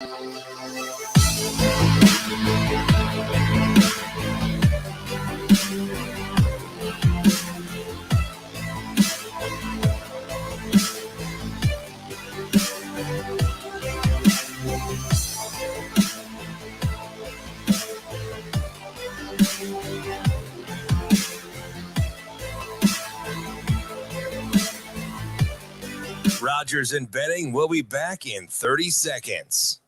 Rogers and Benning will be back in 30 seconds.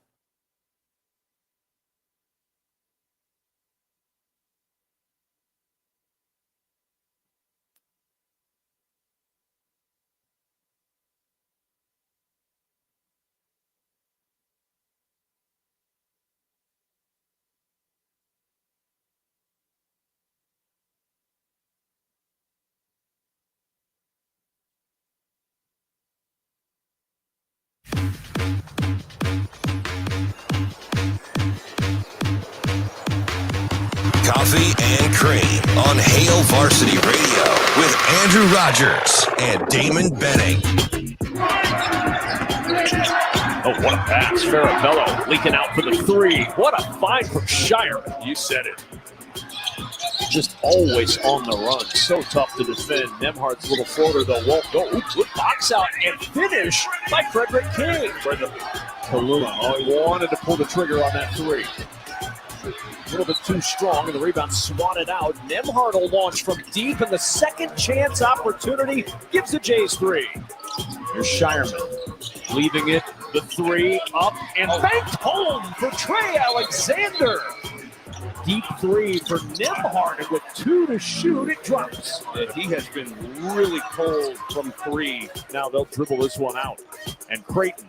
Coffee and Cream on Hail Varsity Radio with Andrew Rogers and Damon Benning. Oh, what a pass. Farabello leaking out for the three. What a find from Shire. You said it. Just always on the run. So tough to defend. Nemhardt's little floater, though, won't go. Ooh, good box out and finish by Frederick King. Kaluma, he wanted to pull the trigger on that three. A little bit too strong, and the rebound swatted out. Nemhardt will launch from deep, and the second chance opportunity gives the Jays three. Here's Shireman leaving it, the three up, and banked home for Trey Alexander. Deep three for Nemhardt, and with 2 to shoot, it drops. Yeah, he has been really cold from three. Now they'll dribble this one out, and Creighton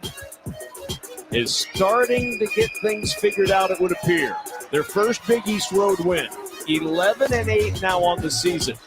is starting to get things figured out, it would appear. Their first Big East Road win, 11-8 now on the season.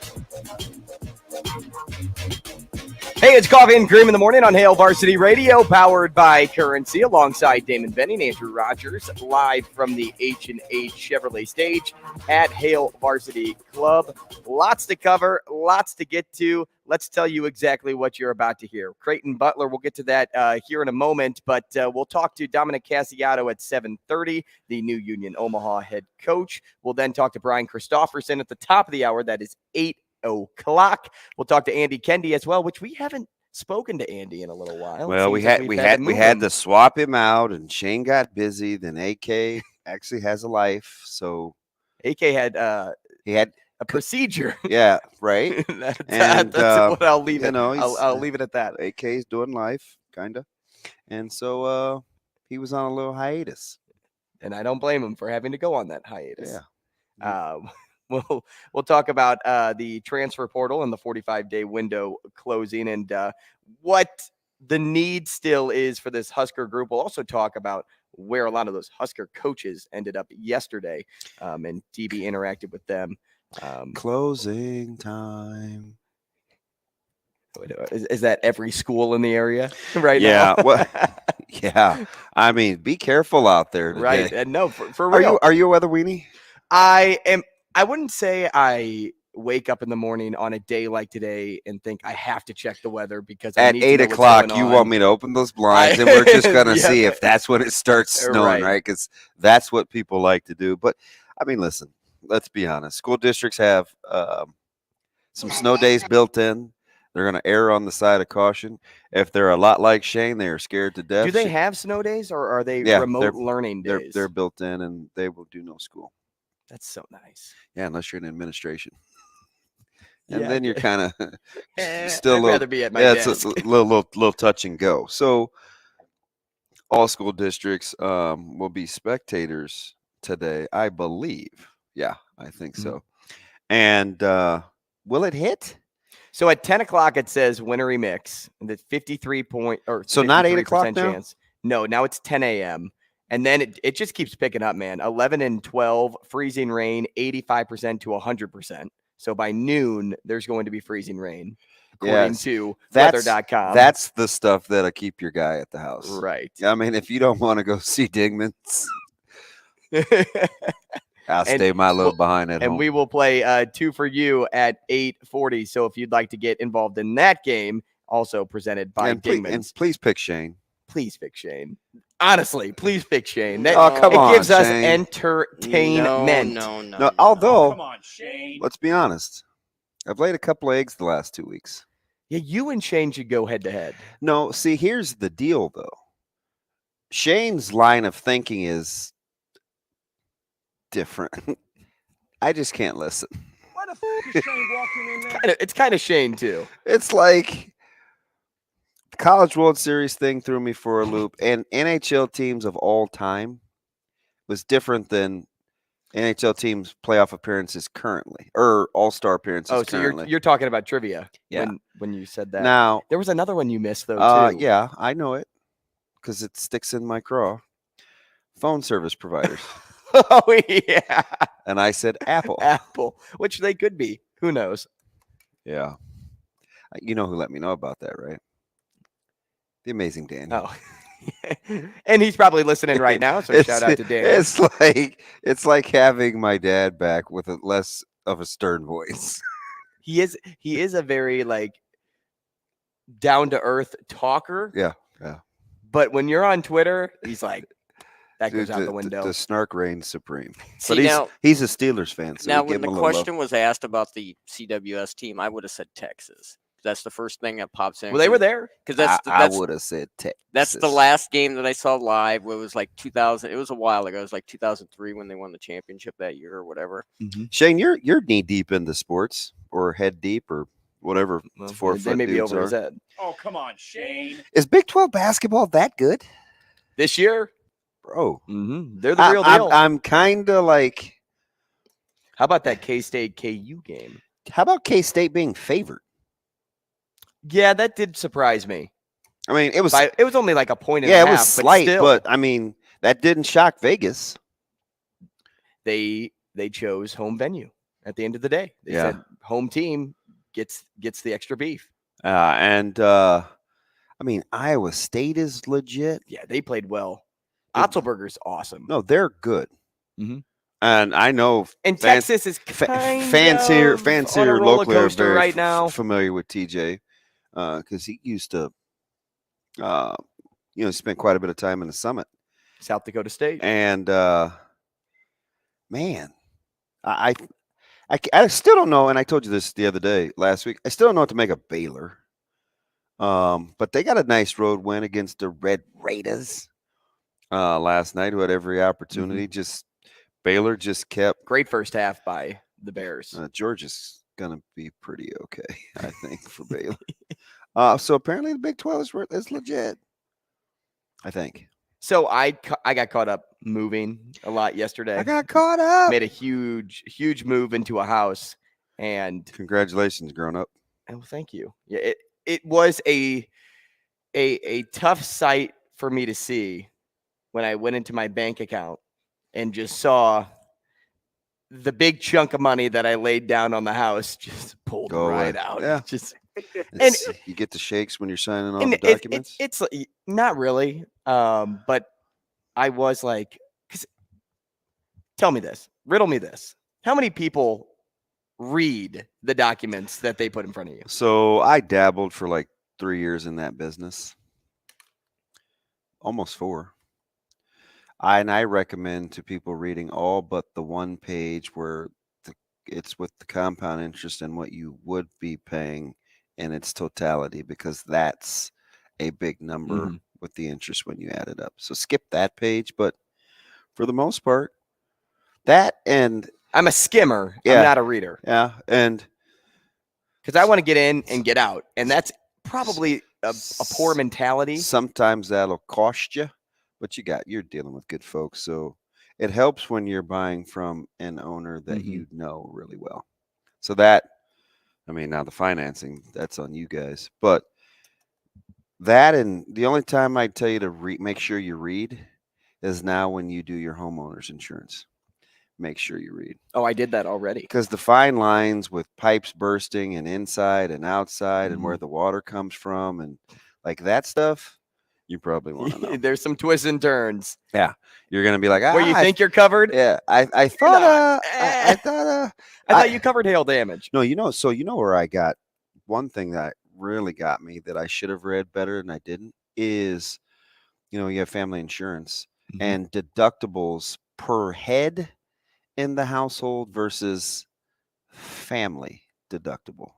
Hey, it's Coffee and Cream in the morning on Hail Varsity Radio, powered by Currency, alongside Damon Benning, Andrew Rogers, live from the H&H Chevrolet stage at Hail Varsity Club. Lots to cover, lots to get to. Let's tell you exactly what you're about to hear. Creighton Butler, we'll get to that here in a moment, but we'll talk to Dominic Casciato at 7:30, the new Union Omaha head coach. We'll then talk to Brian Christopherson at the top of the hour. That is 8 o'clock. We'll talk to Andy Kendeigh as well, which we haven't spoken to Andy in a little while. Well, we had to swap him out, and Shane got busy. Then AK actually has a life, so AK had he had a procedure. Yeah, right. That's what I'll leave it. I'll leave it at that. AK's doing life, kind of, and so he was on a little hiatus, and I don't blame him for having to go on that hiatus. Yeah. We'll talk about the transfer portal and the 45-day window closing and what the need still is for this Husker group. We'll also talk about where a lot of those Husker coaches ended up yesterday, and DB interacted with them. Closing time. Is that every school in the area right now? Yeah. Well, yeah. I mean, be careful out there today. Right. And no, for real. Are you a weather weenie? I am. I wouldn't say I wake up in the morning on a day like today and think I have to check the weather because at 8 o'clock you want me to open those blinds and we're just going to see if that's when it starts snowing, right? Because that's what people like to do. But I mean, listen, let's be honest. School districts have some snow days built in. They're going to err on the side of caution. If they're a lot like Shane, they are scared to death. Do they have snow days or are they remote learning days? They're built in and they will do no school. That's so nice. Yeah, unless you're in administration. And then you're kind of still I'd rather be at my desk. It's a little touch and go. So all school districts will be spectators today, I believe. Yeah, I think so. And will it hit? So at 10 o'clock, it says wintry mix. And the 53 so not 8 o'clock now? Chance. No, now it's 10 a.m. And then it just keeps picking up, man. 11 and 12, freezing rain, 85% to 100%. So by noon, there's going to be freezing rain, according to weather.com. That's the stuff that'll keep your guy at the house. Right. I mean, if you don't want to go see Dingman's, I'll stay my little behind at home. And we will play 2 for you at 8:40. So if you'd like to get involved in that game, also presented by Dingman's. And please pick Shane. Please pick Shane. Honestly, please pick Shane. Come on, it gives us Shane. entertainment. No. Although, Come on, Shane. let's be honest. I've laid a couple of eggs the last 2 weeks. Yeah, you and Shane should go head to head. No, see, here's the deal, though. Shane's line of thinking is different. I just can't listen. Why the f is Shane walking in there? It's kind of Shane, too. It's like the College World Series thing threw me for a loop, and NHL teams of all time was different than NHL teams' playoff appearances currently, or all-star appearances currently. So you're talking about trivia Yeah. when you said that. Now, There was another one you missed, though, too. yeah, I know it because it sticks in my craw. Phone service providers. Oh, yeah. And I said Apple. Apple, which they could be. Who knows? Yeah. You know who let me know about that, right? The amazing Dan. Oh. And he's probably listening right now, so shout out to Dan. It's like having my dad back with a less of a stern voice. He is a very down to earth talker. Yeah. But when you're on Twitter, he's like that goes out the window. The snark reigns supreme. See, But he's a Steelers fan. So now, we give when him the a little question was asked about the CWS team, I would have said Texas. That's the first thing that pops in. Well, they were there. Because I would have said Texas. that's the last game that I saw live. It was like 2000. It was a while ago. It was like 2003 when they won the championship that year or whatever. Mm-hmm. Shane, you're knee deep into sports or head deep or whatever. Well, they may be over his head. Oh, come on, Shane. Is Big 12 basketball that good, This year, bro? mm-hmm. They're the real deal. I'm kind of like. How about that K-State KU game? How about K-State being favored? Yeah, that did surprise me. I mean, it was It was only like a point and a half. it was slight, still, but I mean that didn't shock Vegas. they chose home venue at the end of the day. They said home team gets the extra beef. I mean, Iowa State is legit. Yeah, they played well. Otzelberger's awesome. No, they're good. Mhm. And I know And Texas is fans here on a roller locally are coaster very right now. familiar with TJ because he used to, spend quite a bit of time in the Summit. South Dakota State. And man, I still don't know. And I told you this the other day, last week. I still don't know what to make of Baylor. But they got a nice road win against the Red Raiders last night, who had every opportunity. Baylor just kept. Great first half by the Bears. Georgia's gonna be pretty okay, I think, for Baylor. So apparently the Big 12 is legit. I think. So I got caught up moving a lot yesterday. I got caught up. Made a huge move into a house, and Congratulations, grown up. oh, thank you. Yeah, it was a tough sight for me to see when I went into my bank account and just saw the big chunk of money that I laid down on the house just pulled right out. Yeah. And you get the shakes when you're signing off and the documents. it's not really, but I was like, tell me this, riddle me this. How many people read the documents that they put in front of you? So I dabbled for like 3 years in that business. Almost 4. I recommend to people reading all but the one page where it's with the compound interest and what you would be paying in its totality, because that's a big number with the interest when you add it up. So skip that page, but for the most part, that and I'm a skimmer. Yeah. I'm not a reader. Yeah, and because I want to get in and get out, and that's probably a poor mentality. Sometimes that'll cost you, but you're dealing with good folks, so it helps when you're buying from an owner that you know really well. So that, I mean, now the financing, that's on you guys, but that, and the only time I'd tell you to make sure you read is now when you do your homeowner's insurance. Make sure you read. Oh, I did that already. Because the fine lines with pipes bursting and inside and outside and where the water comes from and like that stuff, you probably want to know. There's some twists and turns. Yeah. You're going to be like, where you think you're covered? Yeah. I thought I thought you covered hail damage. No, so where I got one thing that really got me that I should have read better and I didn't is you have family insurance Mhm. and deductibles per head in the household versus family deductible.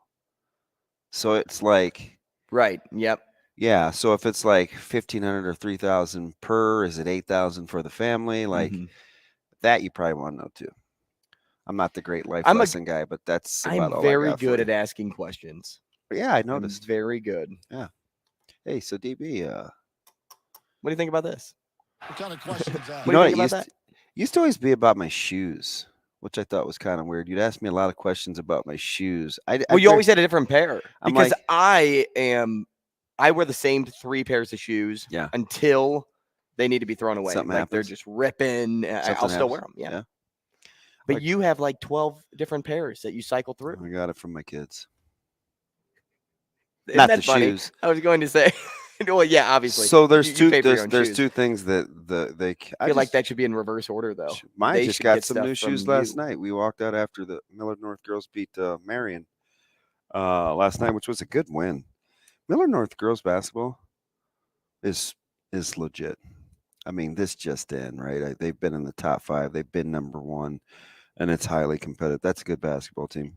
So it's like, Right. Yep. yeah. So if it's like 1,500 or 3,000 per, is it 8,000 for the family? Like Mhm. that, you probably want to know too. I'm not the great life I'm a- lesson guy, but that's I'm about all I very got for good you. at asking questions. But yeah, I I'm noticed. very good. Yeah. Hey, so DB, What do you think about this? What kind of questions that? What do you think it about that? used to always be about my shoes, which I thought was kind of weird. You'd ask me a lot of questions about my shoes. Well, you always had a different pair I'm because like- I wear the same 3 pairs of shoes Yeah. until they need to be thrown away. Something like they're happens. just ripping. I'll Something still wear happens. them. Yeah. Yeah. But Like- you have like 12 different pairs that you cycle through. I got it from my kids. Isn't Not that the funny? shoes. I was going to say, well, yeah, obviously. So there's You pay for your there's own there's shoes. 2 things that I feel like that should be in reverse order, though. Mine They just should got get some stuff new from shoes last you. night. We walked out after the Miller North girls beat Marion last night, which was a good win. Miller North girls basketball is legit. I mean, this just in, right? They've been in the top 5. They've been number 1, and it's highly competitive. That's a good basketball team.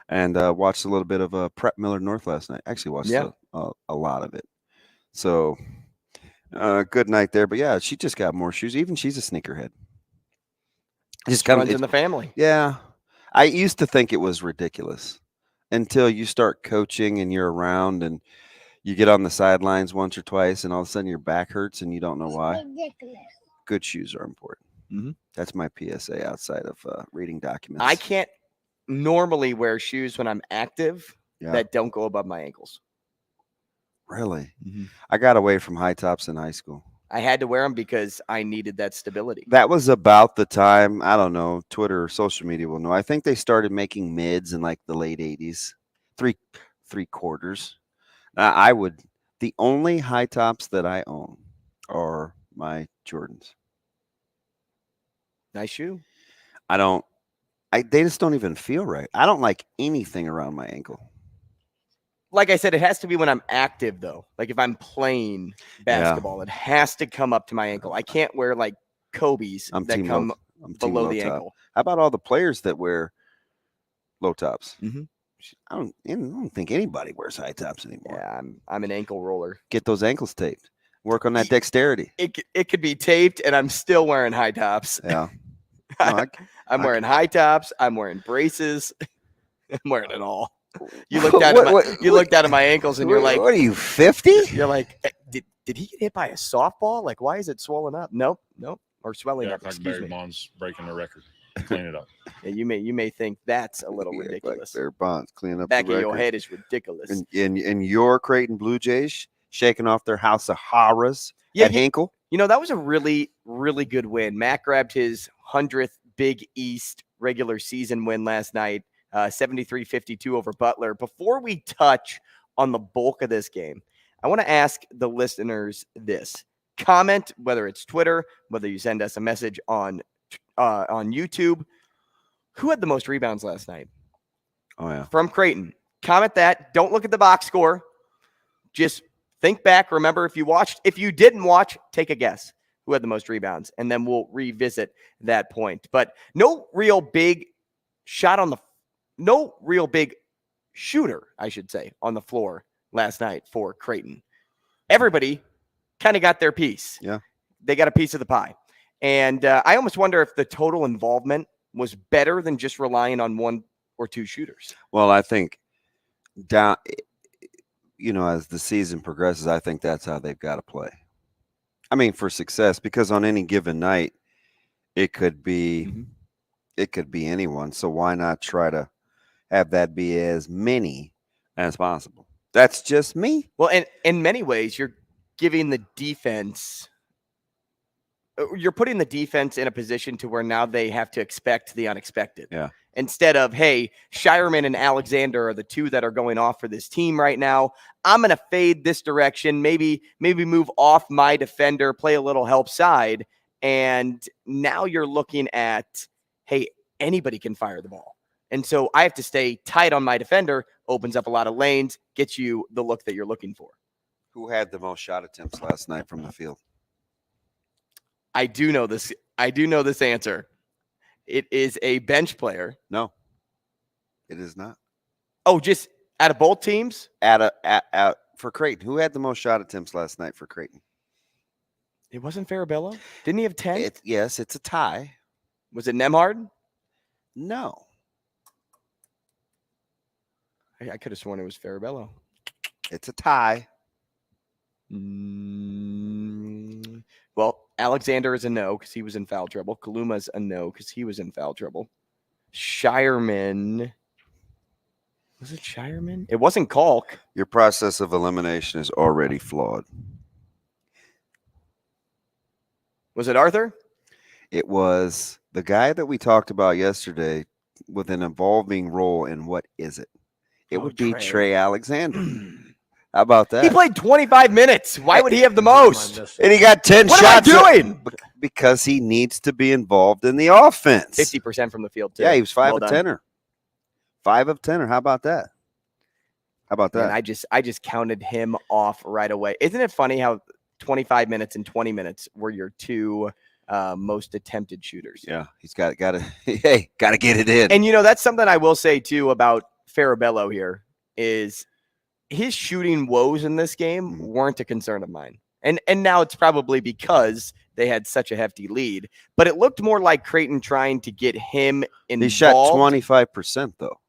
And watched a little bit of Prep Miller North last night. Actually watched a lot of it. So good night there. But yeah, she just got more shoes. Even she's a sneakerhead. Just runs in the family. Yeah. I used to think it was ridiculous until you start coaching and you're around and you get on the sidelines once or twice and all of a sudden your back hurts and you don't know why. Ridiculous. Good shoes are important. Mhm. That's my PSA outside of reading documents. I can't normally wear shoes when I'm active Yeah. that don't go above my ankles. Really? Mhm. I got away from high tops in high school. I had to wear them because I needed that stability. That was about the time, I don't know, Twitter or social media will know. I think they started making mids in like the late 80s, three quarters. The only high tops that I own are my Jordans. Nice shoe. They just don't even feel right. I don't like anything around my ankle. Like I said, it has to be when I'm active, though. Like if I'm playing basketball, it has to come up to my ankle. I can't wear like Kobe's I'm that team come low. I'm team below low the top. ankle. How about all the players that wear low tops? Mhm. I don't think anybody wears high tops anymore. Yeah, I'm an ankle roller. Get those ankles taped. Work on that dexterity. It could be taped, and I'm still wearing high tops. Yeah. No, I'm I wearing high tops. I'm wearing braces. I'm wearing it all. You What- looked down at what- you looked down at my ankles, and you're like, what are you, 50? you're like, did he get hit by a softball? Like, why is it swollen up? Nope, or swelling Yeah, up. like Excuse Barry me. Bonds breaking the record. Clean it up. Yeah, you may think that's a little Yeah, ridiculous. Their bonds cleaning up Back the of your record. head is ridiculous. And your Creighton Blue Jays shaking off their house of horrors Yeah, at Hinkle. You know, that was a really, really good win. Matt grabbed his 100th Big East regular season win last night, 73-52 over Butler. Before we touch on the bulk of this game, I want to ask the listeners this. Comment, whether it's Twitter, whether you send us a message on YouTube. Who had the most rebounds last night? Oh, yeah. From Creighton. Comment that. Don't look at the box score. Just think back. Remember, if you watched, if you didn't watch, take a guess who had the most rebounds, and then we'll revisit that point. But no real big shooter, I should say, on the floor last night for Creighton. Everybody kind of got their piece. Yeah. They got a piece of the pie. And I almost wonder if the total involvement was better than just relying on 1 or 2 shooters. Well, I think as the season progresses, I think that's how they've got to play. I mean, for success, because on any given night, it could be anyone. So why not try to have that be as many as possible? That's just me. Well, and in many ways, you're giving the defense, you're putting the defense in a position to where now they have to expect the unexpected. Yeah. Instead of, hey, Shireman and Alexander are the 2 that are going off for this team right now. I'm going to fade this direction, maybe move off my defender, play a little help side. And now you're looking at, hey, anybody can fire the ball. And so I have to stay tight on my defender, opens up a lot of lanes, gets you the look that you're looking for. Who had the most shot attempts last night from the field? I do know this. I do know this answer. It is a bench player. No, it is not. Oh, just out of both teams? For Creighton. Who had the most shot attempts last night for Creighton? It wasn't Farabello? Didn't he have 10? Yes, it's a tie. Was it Nemhard? No. I could have sworn it was Farabello. It's a tie. Well, Alexander is a no because he was in foul trouble. Kaluma's a no because he was in foul trouble. Shireman. Was it Shireman? It wasn't Kalk. Your process of elimination is already flawed. Was it Arthur? It was the guy that we talked about yesterday with an evolving role, and what is it? It would be Trey Alexander. How about that? He played 25 minutes. Why would he have the most? And he got 10 what shots. What am I doing? Because he needs to be involved in the offense. 50% from the field, too. Yeah, he was 5 well of done. 10er. 5 of 10er. How about that? How about that? Man, I just counted him off right away. Isn't it funny how 25 minutes and 20 minutes were your two most attempted shooters? Yeah, he's got to get it in. And that's something I will say too about Farabello here is his shooting woes in this game weren't a concern of mine. And now it's probably because they had such a hefty lead, but it looked more like Creighton trying to get him involved. He shot 25% though.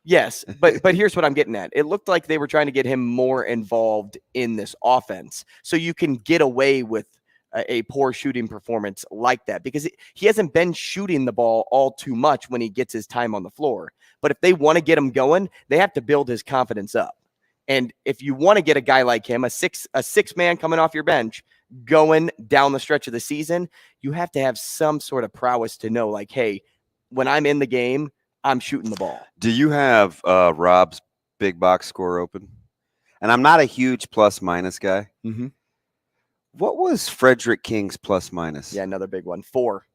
Yes, but here's what I'm getting at. It looked like they were trying to get him more involved in this offense so you can get away with a poor shooting performance like that because he hasn't been shooting the ball all too much when he gets his time on the floor. But if they want to get him going, they have to build his confidence up. And if you want to get a guy like him, a six man coming off your bench, going down the stretch of the season, you have to have some sort of prowess to know, like, hey, when I'm in the game, I'm shooting the ball. Do you have Rob's big box score open? And I'm not a huge plus minus guy. Mm-hmm. What was Frederick King's plus minus? Yeah, another big one. 4.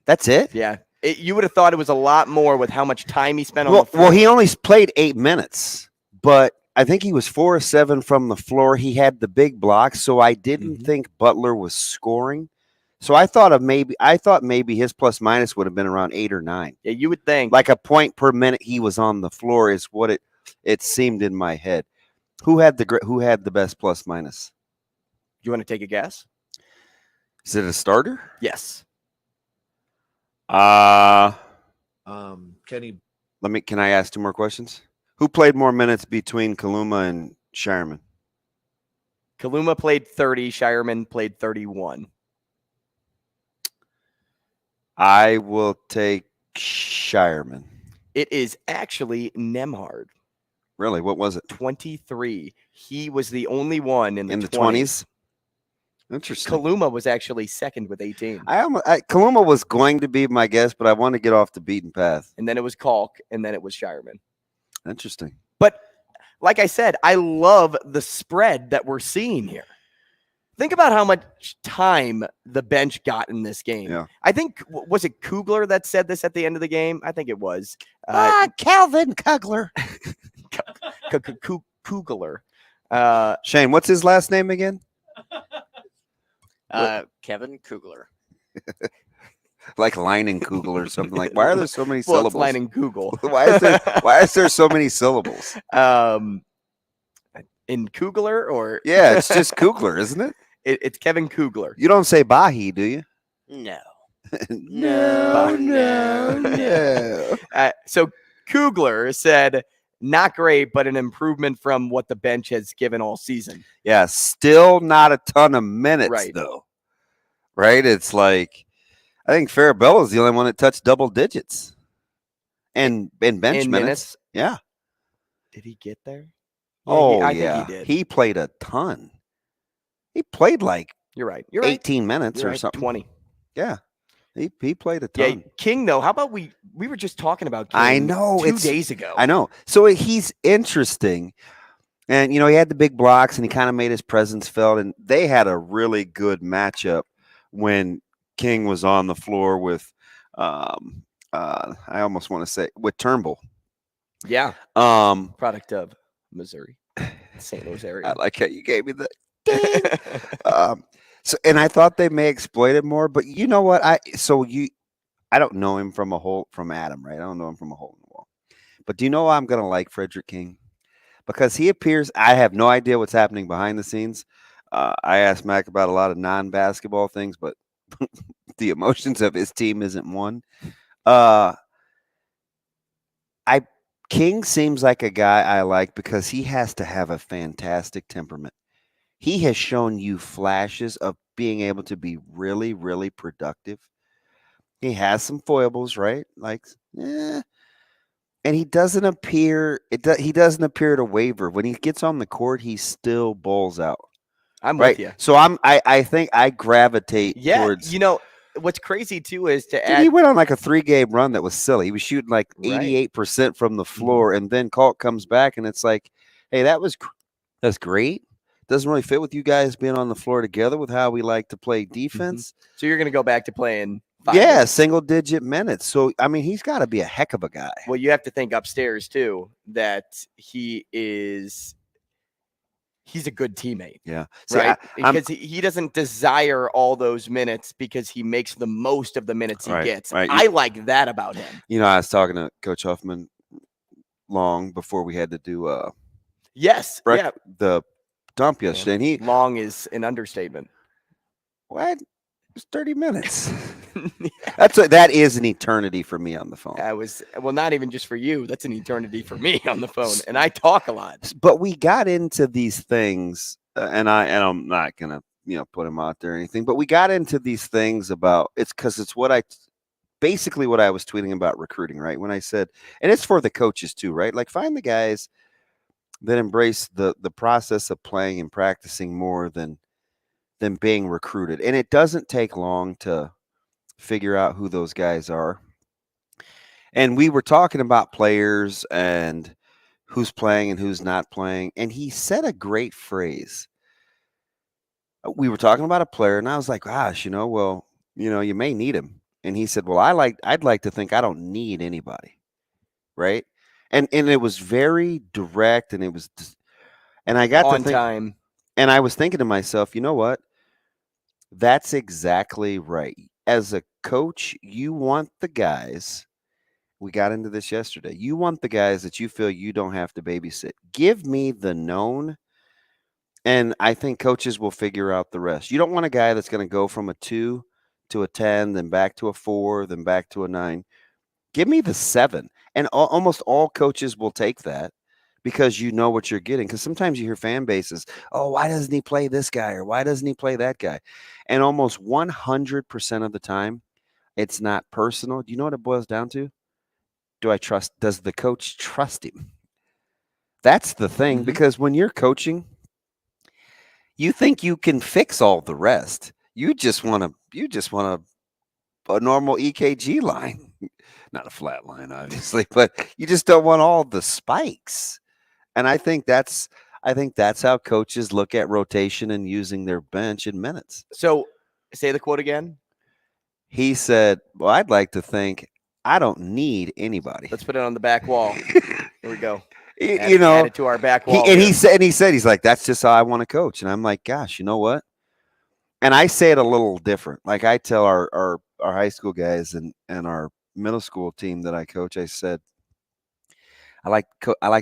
That's it? Yeah. You would have thought it was a lot more with how much time he spent on the floor. Well, he only played 8 minutes, but I think he was 4 of 7 from the floor. He had the big block, so I didn't think Butler was scoring. So I thought maybe his plus minus would have been around 8 or 9. Yeah, you would think. Like a point per minute he was on the floor is what it seemed in my head. Who had the best plus minus? You want to take a guess? Is it a starter? Yes. Kenny. Can I ask 2 more questions? Who played more minutes between Kaluma and Shireman? Kaluma played 30. Shireman played 31. I will take Shireman. It is actually Nemhard. Really? What was it? 23. He was the only one in the 20s. Interesting. Kaluma was actually second with 18. Kaluma was going to be my guess, but I want to get off the beaten path. And then it was Kalk, and then it was Shireman. Interesting. But like I said, I love the spread that we're seeing here. Think about how much time the bench got in this game. Yeah. I think, was it Kugler that said this at the end of the game? I think it was. Calvin Kugler. Kugler. Shane, what's his last name again? Kevin Kugler. Like Leinen Kugler or something like. Why are there so many syllables? Well, it's Leinen Kugel. Why is there so many syllables? In Kugler or yeah, it's just Kugler, isn't it? It's Kevin Kugler. You don't say Bahi, do you? No. No. So Kugler said, not great, but an improvement from what the bench has given all season. Yeah, still not a ton of minutes, though. Right? It's like, I think Farabello's the only one that touched double digits. And bench minutes. Yeah. Did he get there? Yeah, I think he did. He played a ton. He played like You're right. 18 minutes You're or right. something. 20. Yeah. He played a ton. Yeah, King, though, how about we were just talking about King I know 2 days ago. I know. So he's interesting. And, he had the big blocks and he kind of made his presence felt. And they had a really good matchup when King was on the floor with, I almost want to say, with Turnbull. Yeah. Product of Missouri, St. Louis area. I like how you gave me the ding. So, and I thought they may exploit it more, but you know what? I don't know him from Adam, right? I don't know him from a hole in the wall. But do you know why I'm going to like Frederick King? Because he appears, I have no idea what's happening behind the scenes. I asked Mac about a lot of non-basketball things, but the emotions of his team isn't one. King seems like a guy I like because he has to have a fantastic temperament. He has shown you flashes of being able to be really, really productive. He has some foibles, right? And he doesn't appear to waver. When he gets on the court, he still balls out. I'm right? with you. So I think I gravitate towards. You know, what's crazy too is He went on like a 3-game run that was silly. He was shooting like Right. 88% from the floor, and then Colt comes back, and it's like, hey, that's great. Doesn't really fit with you guys being on the floor together with how we like to play defense. So you're going to go back to playing 5 Yeah, minutes. single-digit minutes. So, I mean, he's got to be a heck of a guy. Well, you have to think upstairs too that he's a good teammate. Yeah. See, Right? Because he doesn't desire all those minutes because he makes the most of the minutes he gets. Right. I like that about him. You know, I was talking to Coach Huffman long before we had to do the dump yesterday, and he long is an understatement. What? It's 30 minutes. That is an eternity for me on the phone. Not even just for you. That's an eternity for me on the phone, and I talk a lot. But we got into these things, and I'm not gonna put him out there or anything. But we got into these things about it's basically what I was tweeting about recruiting, right? When I said, and it's for the coaches too, right? Like find the guys that embrace the process of playing and practicing more than being recruited. And it doesn't take long to figure out who those guys are. And we were talking about players and who's playing and who's not playing. And he said a great phrase. We were talking about a player, and I was like, gosh, you may need him. And he said, well, I'd like to think I don't need anybody. Right. And it was very direct, and I got on to think, time. And I was thinking to myself, you know what? That's exactly right. As a coach, you want the guys. We got into this yesterday. You want the guys that you feel you don't have to babysit. Give me the known, and I think coaches will figure out the rest. You don't want a guy that's going to go from a 2 to a 10, then back to a 4, then back to a 9. Give me the 7. And almost all coaches will take that because you know what you're getting. Because sometimes you hear fan bases, oh, why doesn't he play this guy or why doesn't he play that guy? And almost 100% of the time, it's not personal. Do you know what it boils down to? Does the coach trust him? That's the thing, because when you're coaching, you think you can fix all the rest. You just want a normal EKG line, not a flat line, obviously, but you just don't want all the spikes. And I think that's how coaches look at rotation and using their bench in minutes. So, say the quote again. He said, well, I'd like to think I don't need anybody. Let's put it on the back wall. Here we go. Add it to our back wall. He said, he's like, that's just how I want to coach. And I'm like, gosh, you know what? And I say it a little different. Like I tell our high school guys and our middle school team that I coach, I said, I like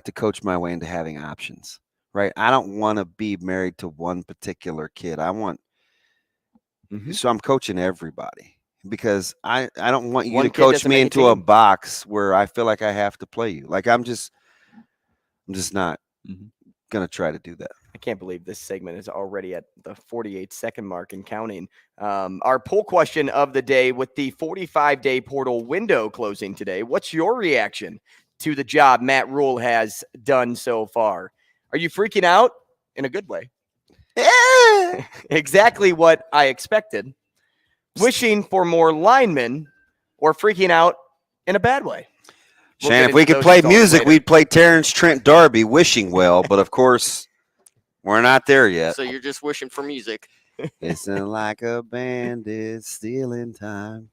to coach my way into having options, right? I don't want to be married to one particular kid. So I'm coaching everybody. Because I don't want you to coach me into a box where I feel like I have to play you. Like I'm just not going to try to do that. I can't believe this segment is already at the 48-second mark and counting. Our poll question of the day: with the 45-day portal window closing today, what's your reaction to the job Matt Rule has done so far? Are you freaking out in a good way? Exactly what I expected. Wishing for more linemen, or freaking out in a bad way? Shane, if we could play music, we'd play Terrence Trent D'Arby, Wishing Well, but of course, we're not there yet. So you're just wishing for music. Listen like a bandit stealing time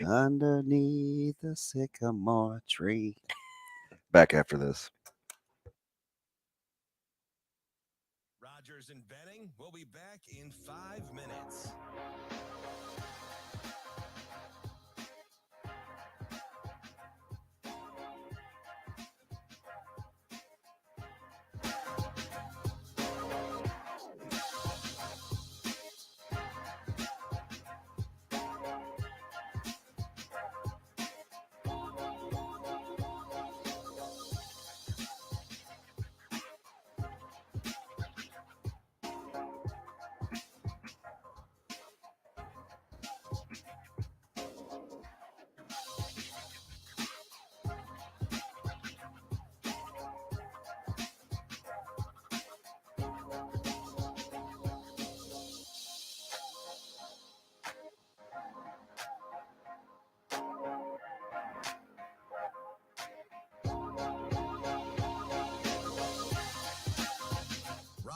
underneath the sycamore tree. Back after this. Rogers Rogers and Benning will be back in 5 minutes.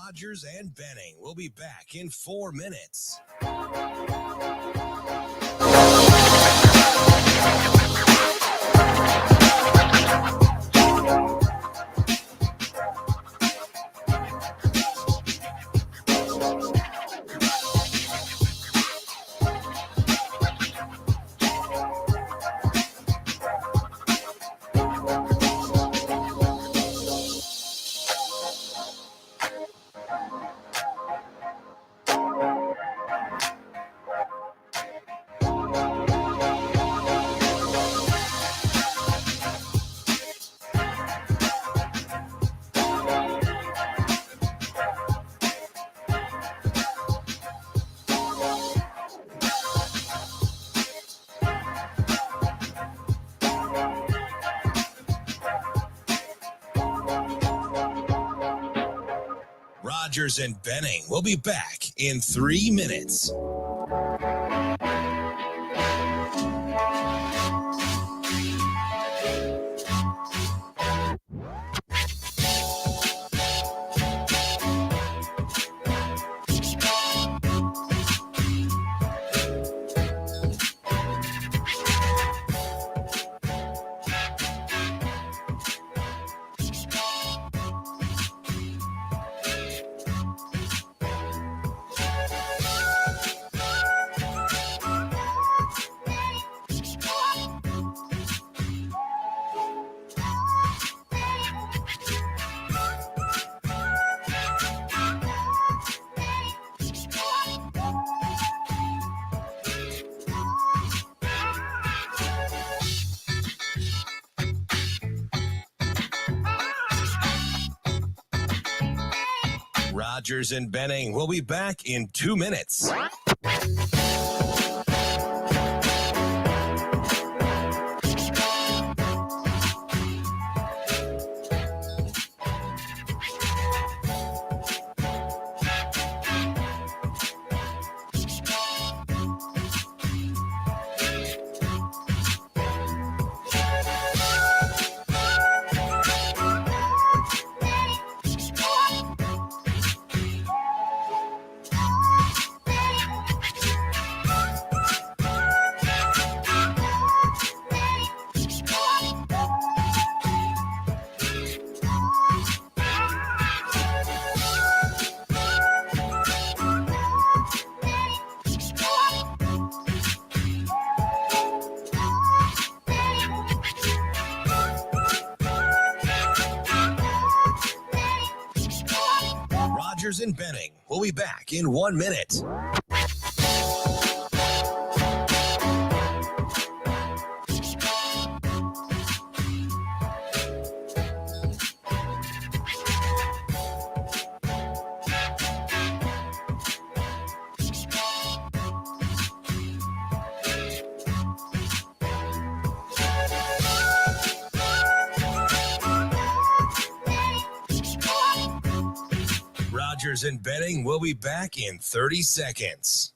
Rogers and Benning will be back in 4 minutes. Rogers and Benning will be back in 3 minutes. Rogers and Benning will be back in 2 minutes. Rogers and Benning will be back in 1 minute. Rogers and Benning will be back in 30 seconds.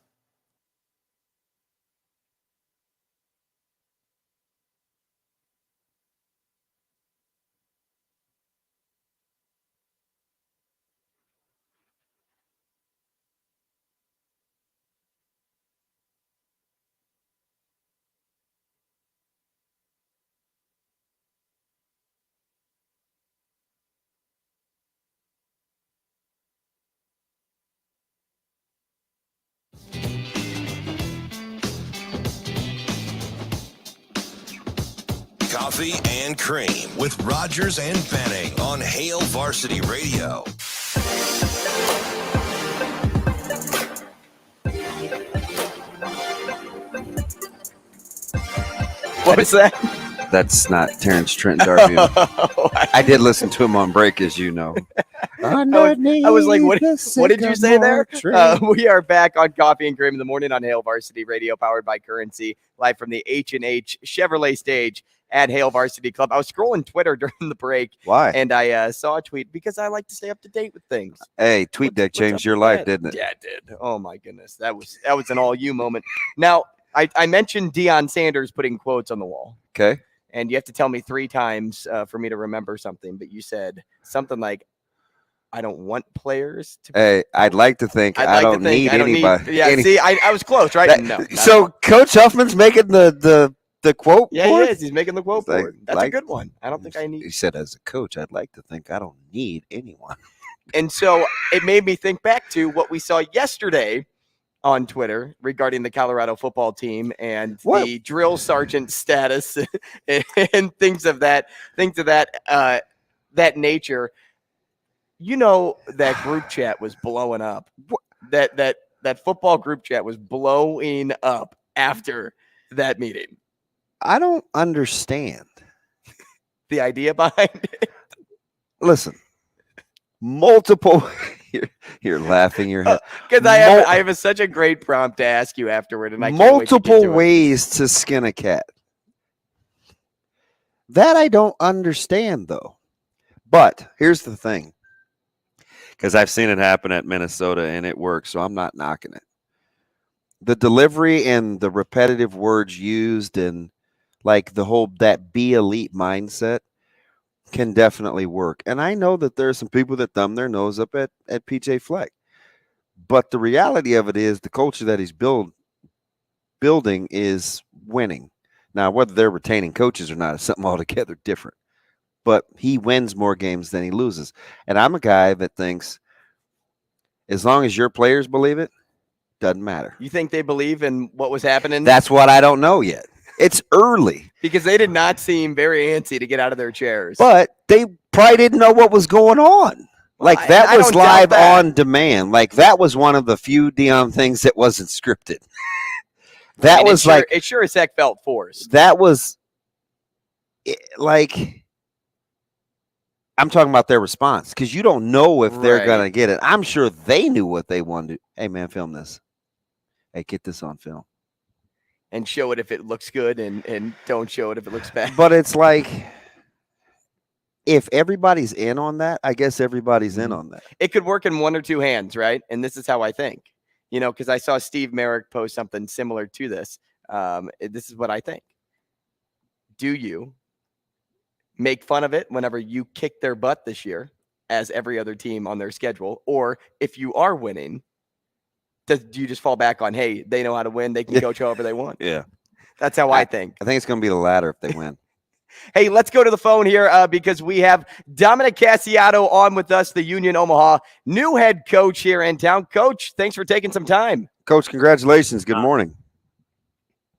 Coffee and Cream with Rogers and Benning on Hail Varsity Radio. What was that? That's not Terrence Trent D'Arby. I did listen to him on break, as you know. I was like, what did you say there? We are back on Coffee and Cream in the morning on Hail Varsity Radio, powered by Currency, live from the H&H Chevrolet stage at Hail Varsity Club. I was scrolling Twitter during the break. Why? And I saw a tweet because I like to stay up to date with things. Hey, TweetDeck changed your life, didn't it? Yeah, it did. Oh my goodness, that was an all you moment. Now, I mentioned Deion Sanders putting quotes on the wall. Okay. And you have to tell me 3 times for me to remember something. But you said something like, I don't want players to. Hey, I'd like to think I don't need anybody. See, I was close, right? No. So Coach Huffman's making the quote. Yeah, board? he is. He's making the quote board. That's a good one. I don't think I need. He said, as a coach, I'd like to think I don't need anyone. And so it made me think back to what we saw yesterday on Twitter regarding the Colorado football team and the drill sergeant status and things of that nature. You know, that group chat was blowing up. That football group chat was blowing up after that meeting. I don't understand the idea behind it. Listen, multiple. You're laughing your head because I have such a great prompt to ask you afterward, and I can't multiple wait to ways to skin a cat. That I don't understand, though. But here's the thing, because I've seen it happen at Minnesota and it works, so I'm not knocking it. The delivery and the repetitive words used and like the whole that be elite mindset can definitely work. And I know that there are some people that thumb their nose up at PJ Fleck. But the reality of it is the culture that he's building is winning. Now, whether they're retaining coaches or not is something altogether different. But he wins more games than he loses. And I'm a guy that thinks as long as your players believe it, doesn't matter. You think they believe in what was happening? That's what I don't know yet. It's early. Because they did not seem very antsy to get out of their chairs. But they probably didn't know what was going on. Like, that was live on demand. Like, that was one of the few Deion things that wasn't scripted. That was like... It sure as heck felt forced. That was, like... I'm talking about their response, because you don't know if they're going to get it. I'm sure they knew what they wanted. Hey, man, film this. Hey, get this on film. And show it if it looks good and don't show it if it looks bad. But it's like, if everybody's in on that, I guess everybody's in on that. It could work in one or two hands, right? And this is how I think. You know, because I saw Steve Merrick post something similar to this. This is what I think. Do you make fun of it whenever you kick their butt this year, as every other team on their schedule? Or if you are winning, do you just fall back on, hey, they know how to win, they can coach however they want? Yeah. That's how I think. I think it's going to be the latter if they win. Hey, let's go to the phone here because we have Dominic Casciato on with us, the Union Omaha new head coach here in town. Coach, thanks for taking some time. Coach, congratulations. Good morning.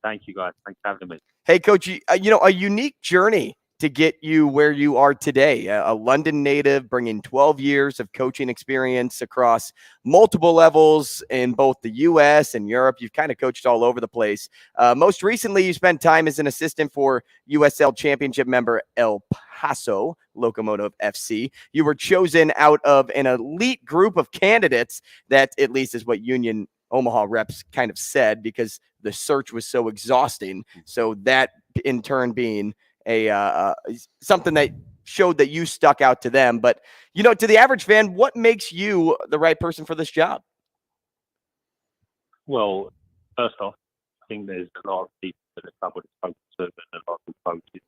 Thank you, guys. Thanks for having me. Hey, Coach, a unique journey to get you where you are today. A London native, bringing 12 years of coaching experience across multiple levels in both the U.S. and Europe. You've kind of coached all over the place. Most recently, you spent time as an assistant for USL Championship member El Paso Locomotive FC. You were chosen out of an elite group of candidates that, at least is what Union Omaha reps kind of said, because the search was so exhausting. So that in turn being something that showed that you stuck out to them. But, to the average fan, what makes you the right person for this job? Well, first off, I think there's a lot of people that have covered coaches and a lot of coaches.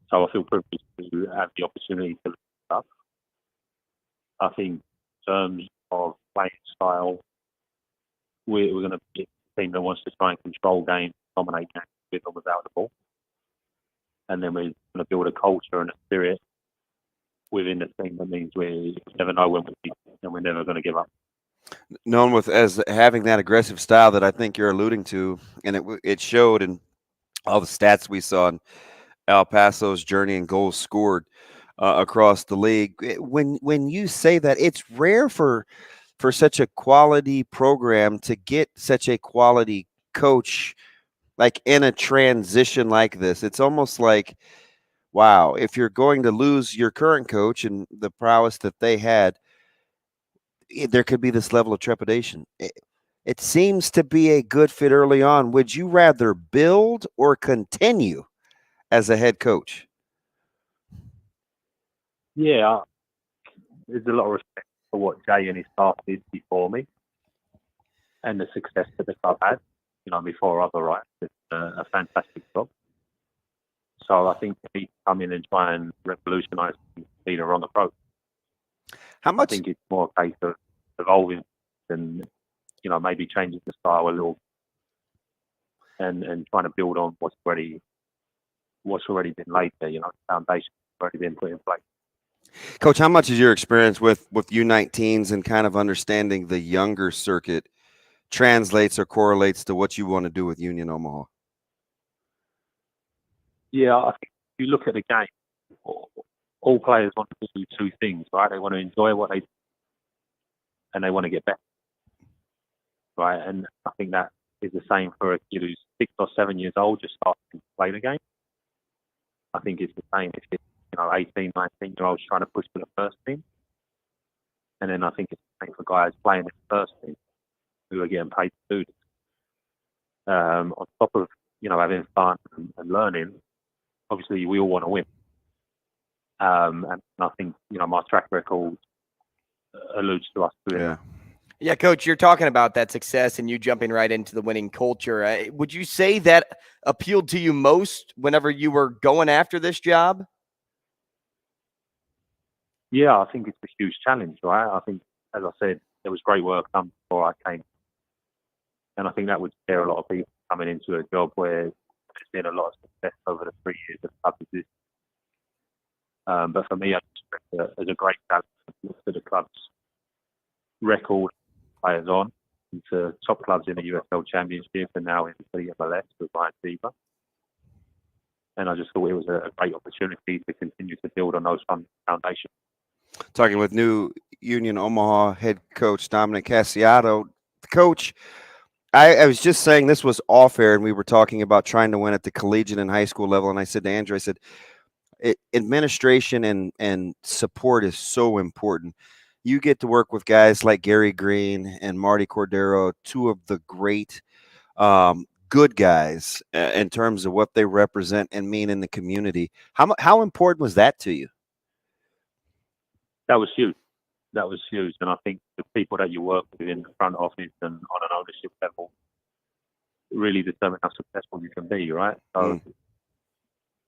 So I feel privileged to have the opportunity to look up. I think in terms of playing style, we're going to be a team that wants to try and control games, dominate games with or without the ball. And then we're going to build a culture and a spirit within the team that means we never know when we're never going to give up. Known as having that aggressive style that I think you're alluding to, and it showed in all the stats we saw. And El Paso's journey and goals scored across the league. When you say that, it's rare for such a quality program to get such a quality coach like in a transition like this. It's almost like, wow, if you're going to lose your current coach and the prowess that they had, there could be this level of trepidation. It seems to be a good fit early on. Would you rather build or continue as a head coach? Yeah, there's a lot of respect for what Jay and his staff did before me and the success that the club had, before other rights. It's a fantastic job. So I think he come in and try and revolutionise the wrong approach. How much? I think it's more a case of evolving and, maybe changing the style a little and trying to build on what's already been laid there, the foundation's already been put in place. Coach, how much is your experience with U19s and kind of understanding the younger circuit translates or correlates to what you want to do with Union Omaha? Yeah, I think if you look at the game, all players want to do two things, right? They want to enjoy what they do and they want to get better, right? And I think that is the same for a kid who's 6 or 7 years old just starting to play the game. I think it's the same if it's 18, 19-year-olds trying to push for the first team. And then I think it's the same for guys playing in the first team who are getting paid to do this. On top of, having fun and learning, obviously we all want to win. And I think, my track record alludes to us doing that. Yeah, Coach, you're talking about that success and you jumping right into the winning culture. Would you say that appealed to you most whenever you were going after this job? Yeah, I think it's a huge challenge, right? I think, as I said, there was great work done before I came. And I think that would scare a lot of people coming into a job where there's been a lot of success over the 3 years that the club exists. But for me, I just as a great challenge to look at the club's record, players on into top clubs in the USL Championship and now into the MLS with Brian Christopherson. And I just thought it was a great opportunity to continue to build on those foundations. Talking with new Union Omaha head coach Dominic Casciato. Coach, I was just saying this was off air, and we were talking about trying to win at the collegiate and high school level. And I said to Andrew, I said, administration and support is so important. You get to work with guys like Gary Green and Marty Cordero, two of the great good guys in terms of what they represent and mean in the community. How important was that to you? That was huge. And I think the people that you work with in the front office and on an ownership level really determine how successful you can be, right? So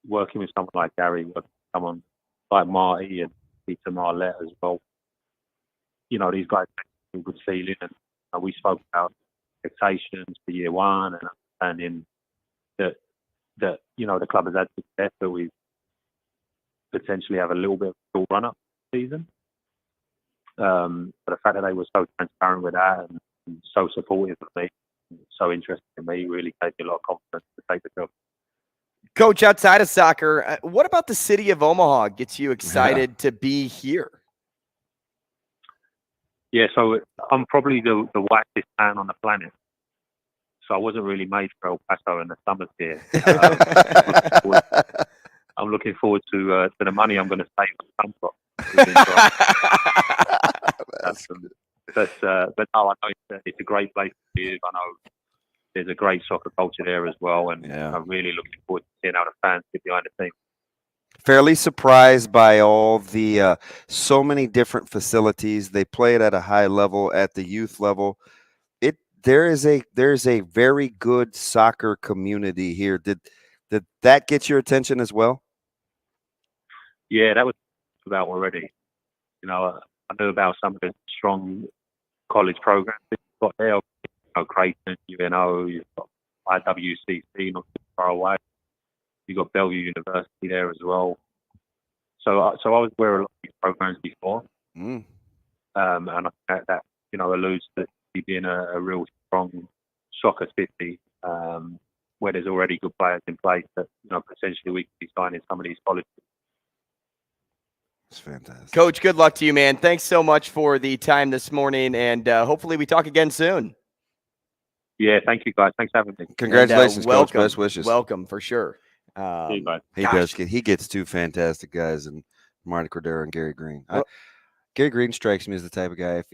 working with someone like Gary, working with someone like Marty and Peter Marlette as well, these guys have a good feeling, and we spoke about expectations for year one and understanding that the club has had success, but we potentially have a little bit of a full run-up season. But the fact that they were so transparent with that and so supportive of me, so interested in me, really gave me a lot of confidence to take the job. Coach, outside of soccer, what about the city of Omaha gets you excited to be here? Yeah, so I'm probably the whitest man on the planet. So I wasn't really made for El Paso in the summers here. I'm looking forward to the money I'm going to save on Sunblock. But no, I know it's a great place to live. I know there's a great soccer culture there as well, and I'm really looking forward to seeing how the fans get behind the team. Fairly surprised by all the so many different facilities. They play it at a high level, at the youth level. There's a very good soccer community here. Did that get your attention as well? Yeah, that was about already. I knew about some of the strong college programs that you've got there. Creighton, UNO, you've got IWCC, not too far away. You've got Bellevue University there as well. So I was aware of a lot of these programs before. And I think that alludes to being a real strong soccer city where there's already good players in place that, potentially we could be signing some of these colleges. It's fantastic. Coach, good luck to you, man. Thanks so much for the time this morning, and hopefully we talk again soon. Yeah, thank you, guys. Thanks for having me. Congratulations, welcome, Coach. Best wishes. Welcome, for sure. See you, guys. He gets two fantastic guys, and Marty Cordero and Gary Green. Well, Gary Green strikes me as the type of guy, if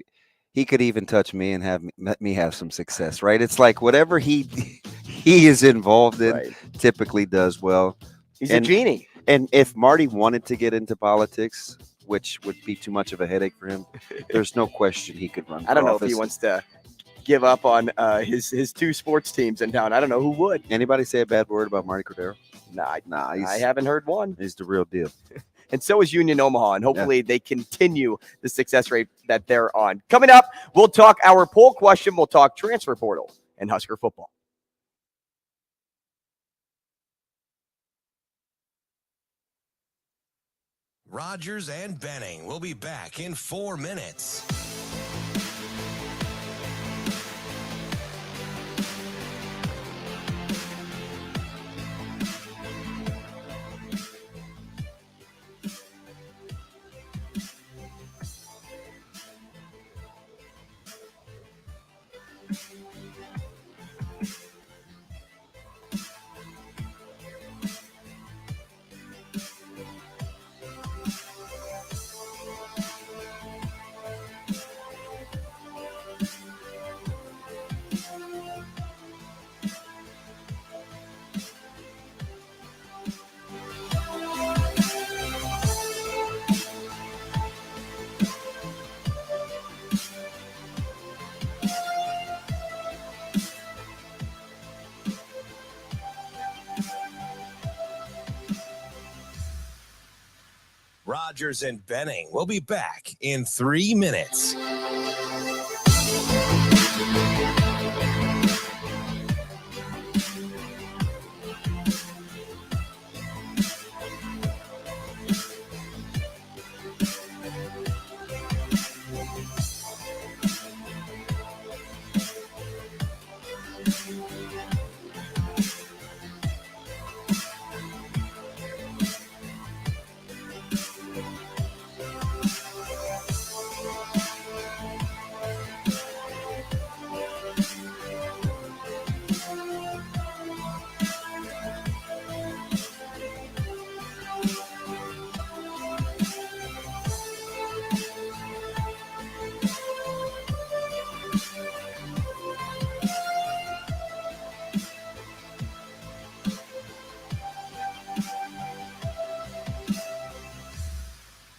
he could even touch me and let me have some success, right? It's like whatever he is involved in typically does well. He's a genie. And if Marty wanted to get into politics, which would be too much of a headache for him, there's no question he could run for I don't know office. if he wants to give up on his two sports teams in town. I don't know who would. Anybody say a bad word about Marty Cordero? Nah, he's, I haven't heard one. He's the real deal. And so is Union Omaha, and hopefully they continue the success rate that they're on. Coming up, we'll talk our poll question. We'll talk transfer portal and Husker football. Rogers and Benning will be back in 4 minutes. Rogers and Benning will be back in 3 minutes.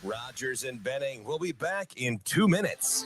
Rogers and Benning will be back in 2 minutes.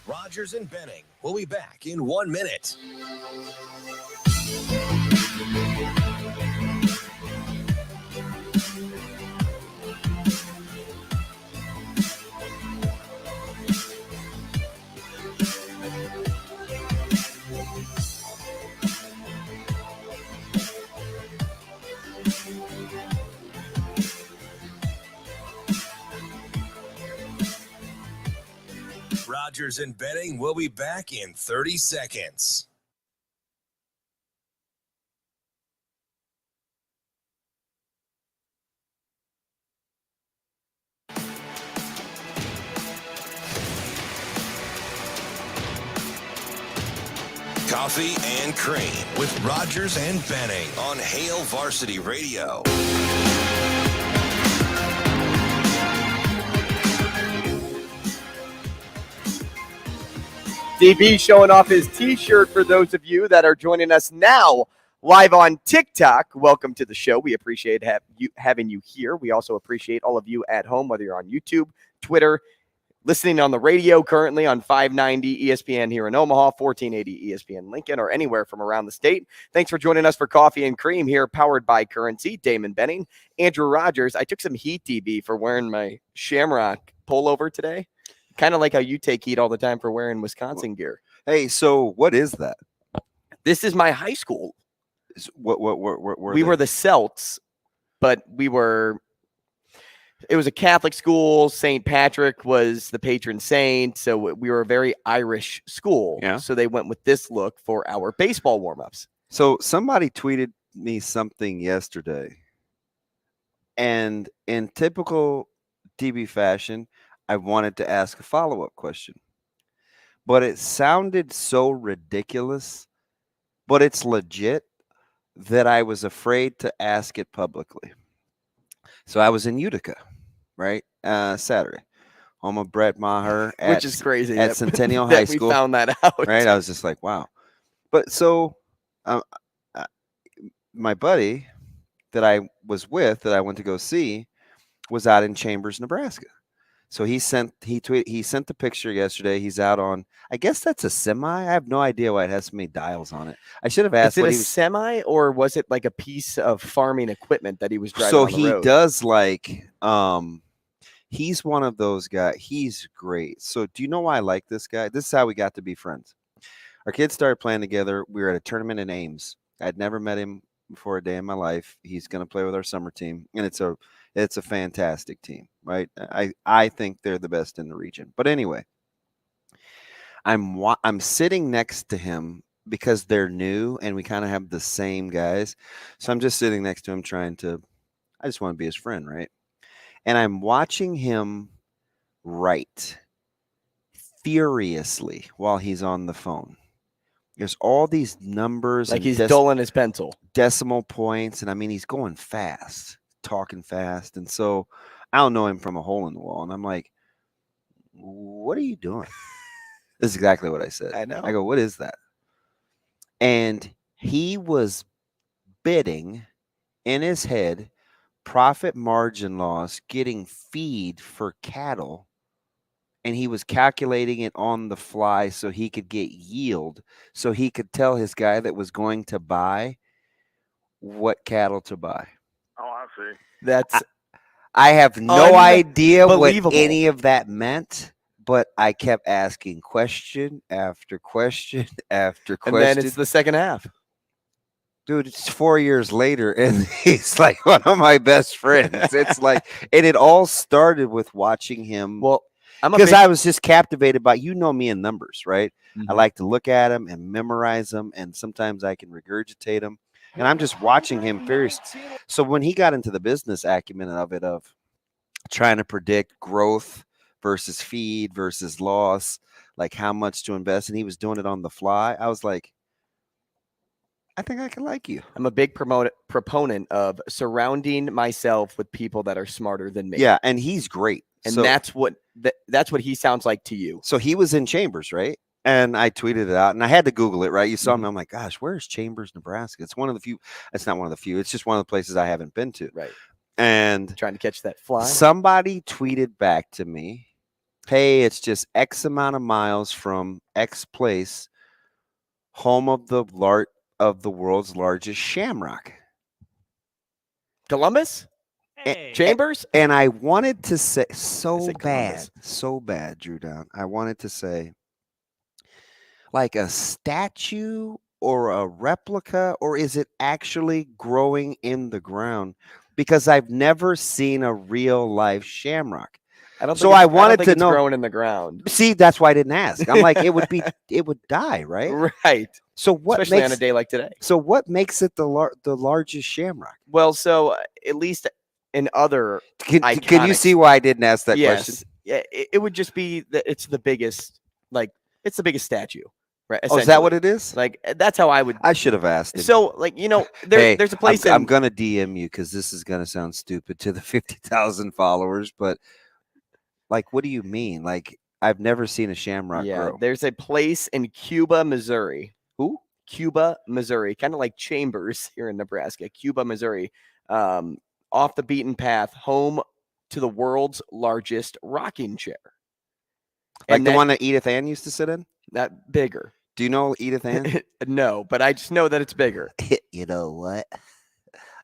Rogers and Benning will be back in 1 minute. Rogers and Benning will be back in 30 seconds. Coffee and Cream with Rogers and Benning on Hail Varsity Radio. DB showing off his T-shirt for those of you that are joining us now live on TikTok. Welcome to the show. We appreciate having you here. We also appreciate all of you at home, whether you're on YouTube, Twitter, listening on the radio currently on 590 ESPN here in Omaha, 1480 ESPN Lincoln, or anywhere from around the state. Thanks for joining us for Coffee and Cream here, powered by Currency. Damon Benning, Andrew Rogers. I took some heat, DB, for wearing my Shamrock pullover today. Kind of like how you take heat all the time for wearing Wisconsin gear. Hey, so what is that? This is my high school. We were the Celts, but it was a Catholic school. St. Patrick was the patron saint, so we were a very Irish school. Yeah. So they went with this look for our baseball warm-ups. So somebody tweeted me something yesterday, and in typical DB fashion, I wanted to ask a follow-up question, but it sounded so ridiculous, but it's legit, that I was afraid to ask it publicly. So I was in Utica, right? Saturday, home of Brett Maher, which is crazy at Centennial High School. We found that out, right? I was just like, wow. But so my buddy that I was with, that I went to go see, was out in Chambers, Nebraska. So he sent the picture yesterday. He's out on, I guess that's a semi. I have no idea why it has so many dials on it. I should have asked. Is it a semi, or was it like a piece of farming equipment that he was driving? So on the he road? does like, he's one of those guys. He's great. So do you know why I like this guy? This is how we got to be friends. Our kids started playing together. We were at a tournament in Ames. I'd never met him before a day in my life. He's going to play with our summer team, and it's a fantastic team, right? I think they're the best in the region. But anyway, I'm sitting next to him because they're new and we kind of have the same guys. So I'm just sitting next to him I just want to be his friend, right? And I'm watching him write furiously while he's on the phone. There's all these numbers. Like he's dulling his pencil. Decimal points. And I mean, he's going fast, talking fast. And so I don't know him from a hole in the wall. And I'm like, what are you doing? This is exactly what I said. I know. I go, what is that? And he was bidding in his head profit margin loss, getting feed for cattle. And he was calculating it on the fly so he could get yield, so he could tell his guy that was going to buy what cattle to buy. Oh, I see. That's I have no idea what any of that meant, but I kept asking question after question after question. And then it's the second half. Dude, it's 4 years later, and he's like one of my best friends. It's like, and it all started with watching him. Well, because I was just captivated by, me in numbers, right? Mm-hmm. I like to look at them and memorize them, and sometimes I can regurgitate them. And I'm just watching him furious. So when he got into the business acumen of it, of trying to predict growth versus feed versus loss, like how much to invest, and he was doing it on the fly, I was like, I think I can like you. I'm a big proponent of surrounding myself with people that are smarter than me. Yeah, and he's great. And that's what he sounds like to you. So he was in Chambers, right? And I tweeted it out, and I had to Google it, right? You saw me. I'm like, gosh, where's Chambers, Nebraska? It's one of the few. It's not one of the few. It's just one of the places I haven't been to. Right. And trying to catch that fly. Somebody tweeted back to me, hey, it's just X amount of miles from X place, home of the world's largest shamrock. Columbus? Chambers? And I wanted to say so bad, Drew Down. I wanted to say like a statue or a replica, or is it actually growing in the ground? Because I've never seen a real life shamrock. I wanted to know. It's growing in the ground. See, that's why I didn't ask. I'm like, it would die, right? Right. So what? Especially on a day like today. So what makes it the largest shamrock? Well, so at least in other, can you see why I didn't ask that question? Yeah, it would just be that it's the biggest, it's the biggest statue. Right. Oh, is that what it is? Like, that's how I should have asked him. So, there's a place I'm going to DM you because this is going to sound stupid to the 50,000 followers, but like, what do you mean? Like, I've never seen a shamrock grow. There's a place in Cuba, Missouri. Who? Cuba, Missouri, kind of like Chambers here in Nebraska. Cuba, Missouri, off the beaten path, home to the world's largest rocking chair. Like and the one that Edith Ann used to sit in? That bigger. Do you know Edith Ann? No, but I just know that it's bigger. You know what?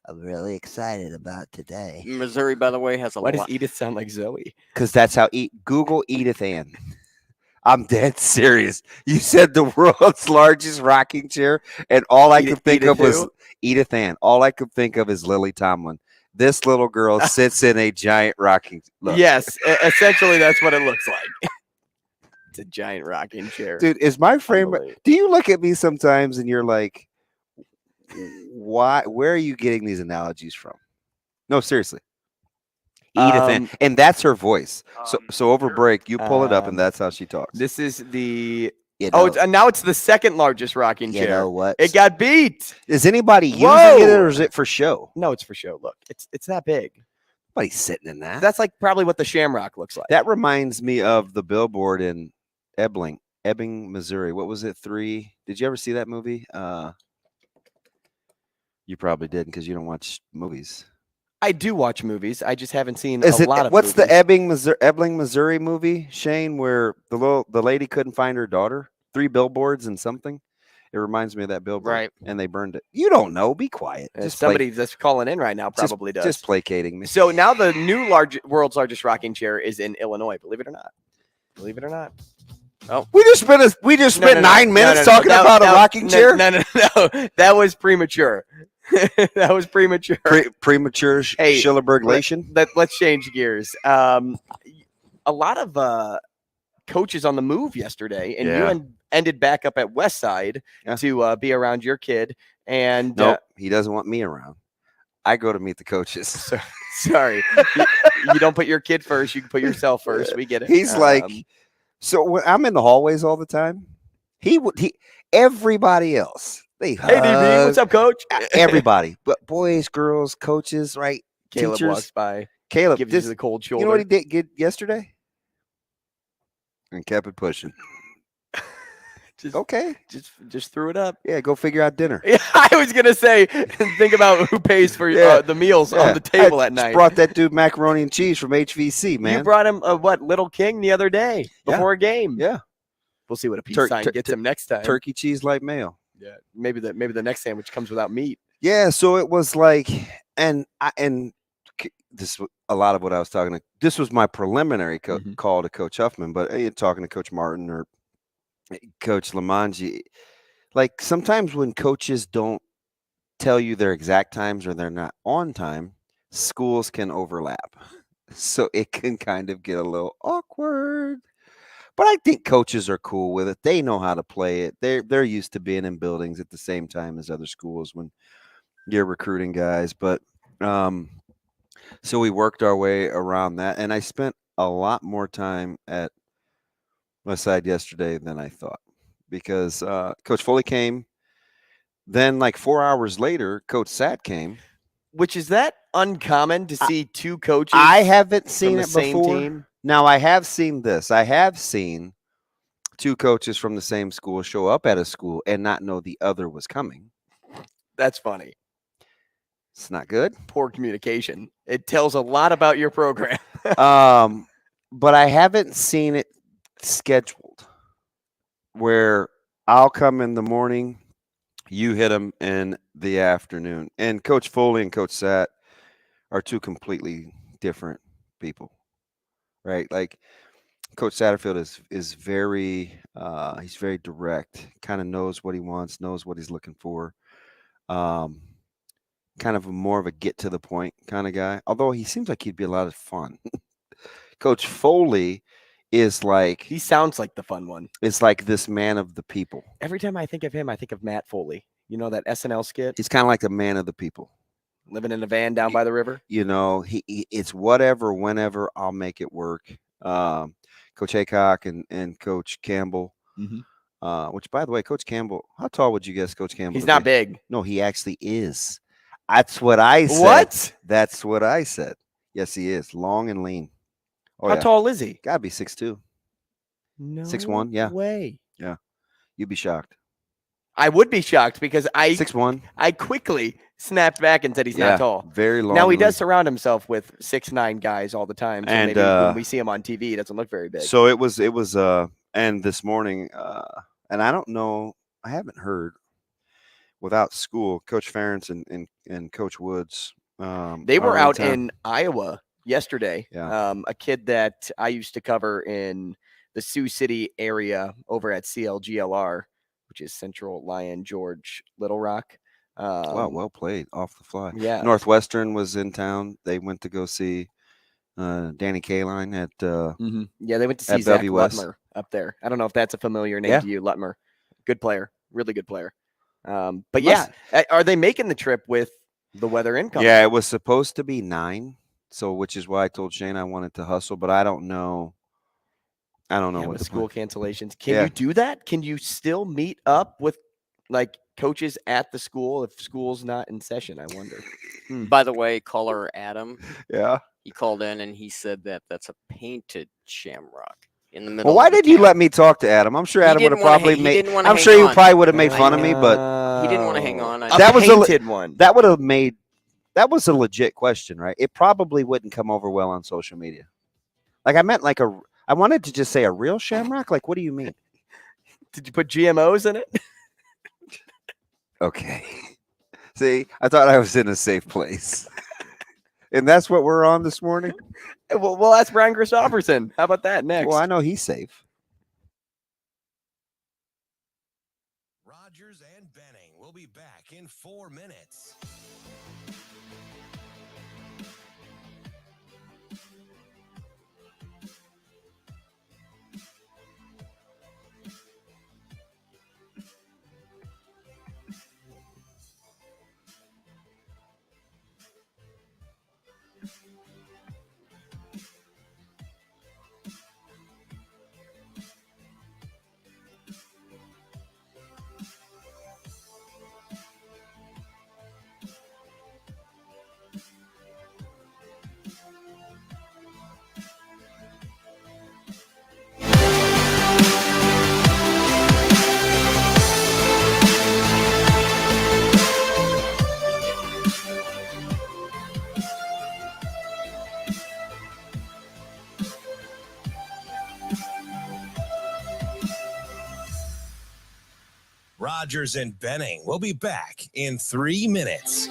I'm really excited about today. Missouri, by the way, has a Why lot. does Edith sound like Zoe? Because that's how Google Edith Ann. I'm dead serious. You said the world's largest rocking chair, and all I could think of was Edith Ann. All I could think of is Lily Tomlin. This little girl sits in a giant rocking chair. Yes, essentially that's what it looks like. It's a giant rocking chair. Dude, is my frame... Do you look at me sometimes and you're like, why? Where are you getting these analogies from? No, seriously. Edith Ann. And that's her voice. So over break, you pull it up, and that's how she talks. This is the... now it's the second largest rocking chair. You know what? It got beat. Is anybody using it, or is it for show? No, it's for show. Look, it's that big. Nobody's sitting in that. That's like probably what the Shamrock looks like. That reminds me of the billboard in Ebbing, Missouri. What was it? 3? Did you ever see that movie? You probably didn't because you don't watch movies. I do watch movies. I just haven't seen a lot of What's movies. the Ebbing, Missouri movie, Shane, where the lady couldn't find her daughter? 3 billboards and something. It reminds me of that billboard. Right. And they burned it. You don't know. Be quiet. Somebody that's calling in right now probably does. Just placating me. So now the new world's largest rocking chair is in Illinois. Believe it or not. Believe it or not. Oh, we just spent 9 minutes talking about a rocking chair. No. That was premature. That was premature. Premature Schillerberglation. Let's change gears. A lot of coaches on the move yesterday, and you ended back up at Westside to be around your kid. And nope, he doesn't want me around. I go to meet the coaches. Sorry, you don't put your kid first. You can put yourself first. We get it. He's like, so when I'm in the hallways all the time. Everybody else. Hey, DB, what's up, coach? Everybody, but boys, girls, coaches, right? Caleb teachers. Walks by. Caleb gives you the cold shoulder. You know what he did yesterday? And kept it pushing. Just threw it up. Yeah, go figure out dinner. Yeah, I was gonna say, think about who pays for the meals on the table at night. Brought that dude macaroni and cheese from HVC, man. You brought him Little King the other day before a game. Yeah, we'll see what a peace sign gets him next time. Turkey cheese light mayo. Yeah, maybe the next sandwich comes without meat. Yeah, so it was like, and this was a lot of what I was talking to. This was my preliminary call to Coach Huffman, but talking to Coach Martin or Coach Lamanji, like sometimes when coaches don't tell you their exact times or they're not on time, schools can overlap. So it can kind of get a little awkward. But I think coaches are cool with it. They know how to play it. They're used to being in buildings at the same time as other schools when you're recruiting guys. But so we worked our way around that, and I spent a lot more time at Westside yesterday than I thought because Coach Foley came. Then, like 4 hours later, Coach Sat came. Which is that uncommon to see two coaches? I haven't seen from it the same before. Team? Now, I have seen this. I have seen 2 coaches from the same school show up at a school and not know the other was coming. That's funny. It's not good. Poor communication. It tells a lot about your program. But I haven't seen it scheduled where I'll come in the morning, you hit them in the afternoon. And Coach Foley and Coach Sat are 2 completely different people. Right, like Coach Satterfield is very he's very direct, kind of knows what he wants, knows what he's looking for. Kind of more of a get to the point kind of guy, although he seems like he'd be a lot of fun. Coach Foley is like, he sounds like the fun one. It's like this man of the people. Every time I think of him, I think of Matt Foley. You know that SNL skit? He's kind of like a man of the people. Living in a van down by the river. You know, it's whatever, whenever, I'll make it work. Coach Haycock and Coach Campbell, which, by the way, Coach Campbell, how tall would you guess Coach Campbell? He's not big. No, he actually is. That's what I said. What? That's what I said. Yes, he is. Long and lean. How tall is he? Gotta be 6'2". No 6'1", yeah. way. Yeah. You'd be shocked. I would be shocked because 6'1". I quickly snapped back and said he's Yeah, not tall. very long. Now he does surround himself with 6'9" guys all the time. So And, maybe when we see him on TV, he doesn't look very big. So it was and this morning, and I don't know, I haven't heard without school, Coach Ferentz and Coach Woods. They were are out town. in Iowa yesterday. Yeah. A kid that I used to cover in the Sioux City area over at CLGLR, which is Central Lion George Little Rock. Wow, well played off the fly. Yeah. Northwestern was in town. They went to go see Danny Kaline at Yeah, they went to see at Zach Bellevue West. Lutmer up there. I don't know if that's a familiar name Yeah. to you, Lutmer. Good player, really good player. But yeah, are they making the trip with the weather income? Yeah, it was supposed to be 9, so which is why I told Shane I wanted to hustle, but I don't know. I don't know what with the school plan. cancellations. Can you do that? Can you still meet up with like coaches at the school if school's not in session? I wonder. By the way, caller Adam, Yeah. he called in and he said that that's a painted shamrock in the middle. Well, why of the did you camp. let me talk to Adam? I'm sure Adam would have probably made. I'm sure you probably would have made fun of me, but he didn't want to hang on. that was painted one. That would have made. That was a legit question, right? It probably wouldn't come over well on social media. Like I meant, like I wanted to just say a real shamrock. Like, what do you mean? Did you put GMOs in it? Okay. See, I thought I was in a safe place. And that's what we're on this morning? Well, that's Brian Christopherson. How about that next? Well, I know he's safe. Rogers and Benning will be back in 4 minutes. Rogers and Benning will be back in 3 minutes.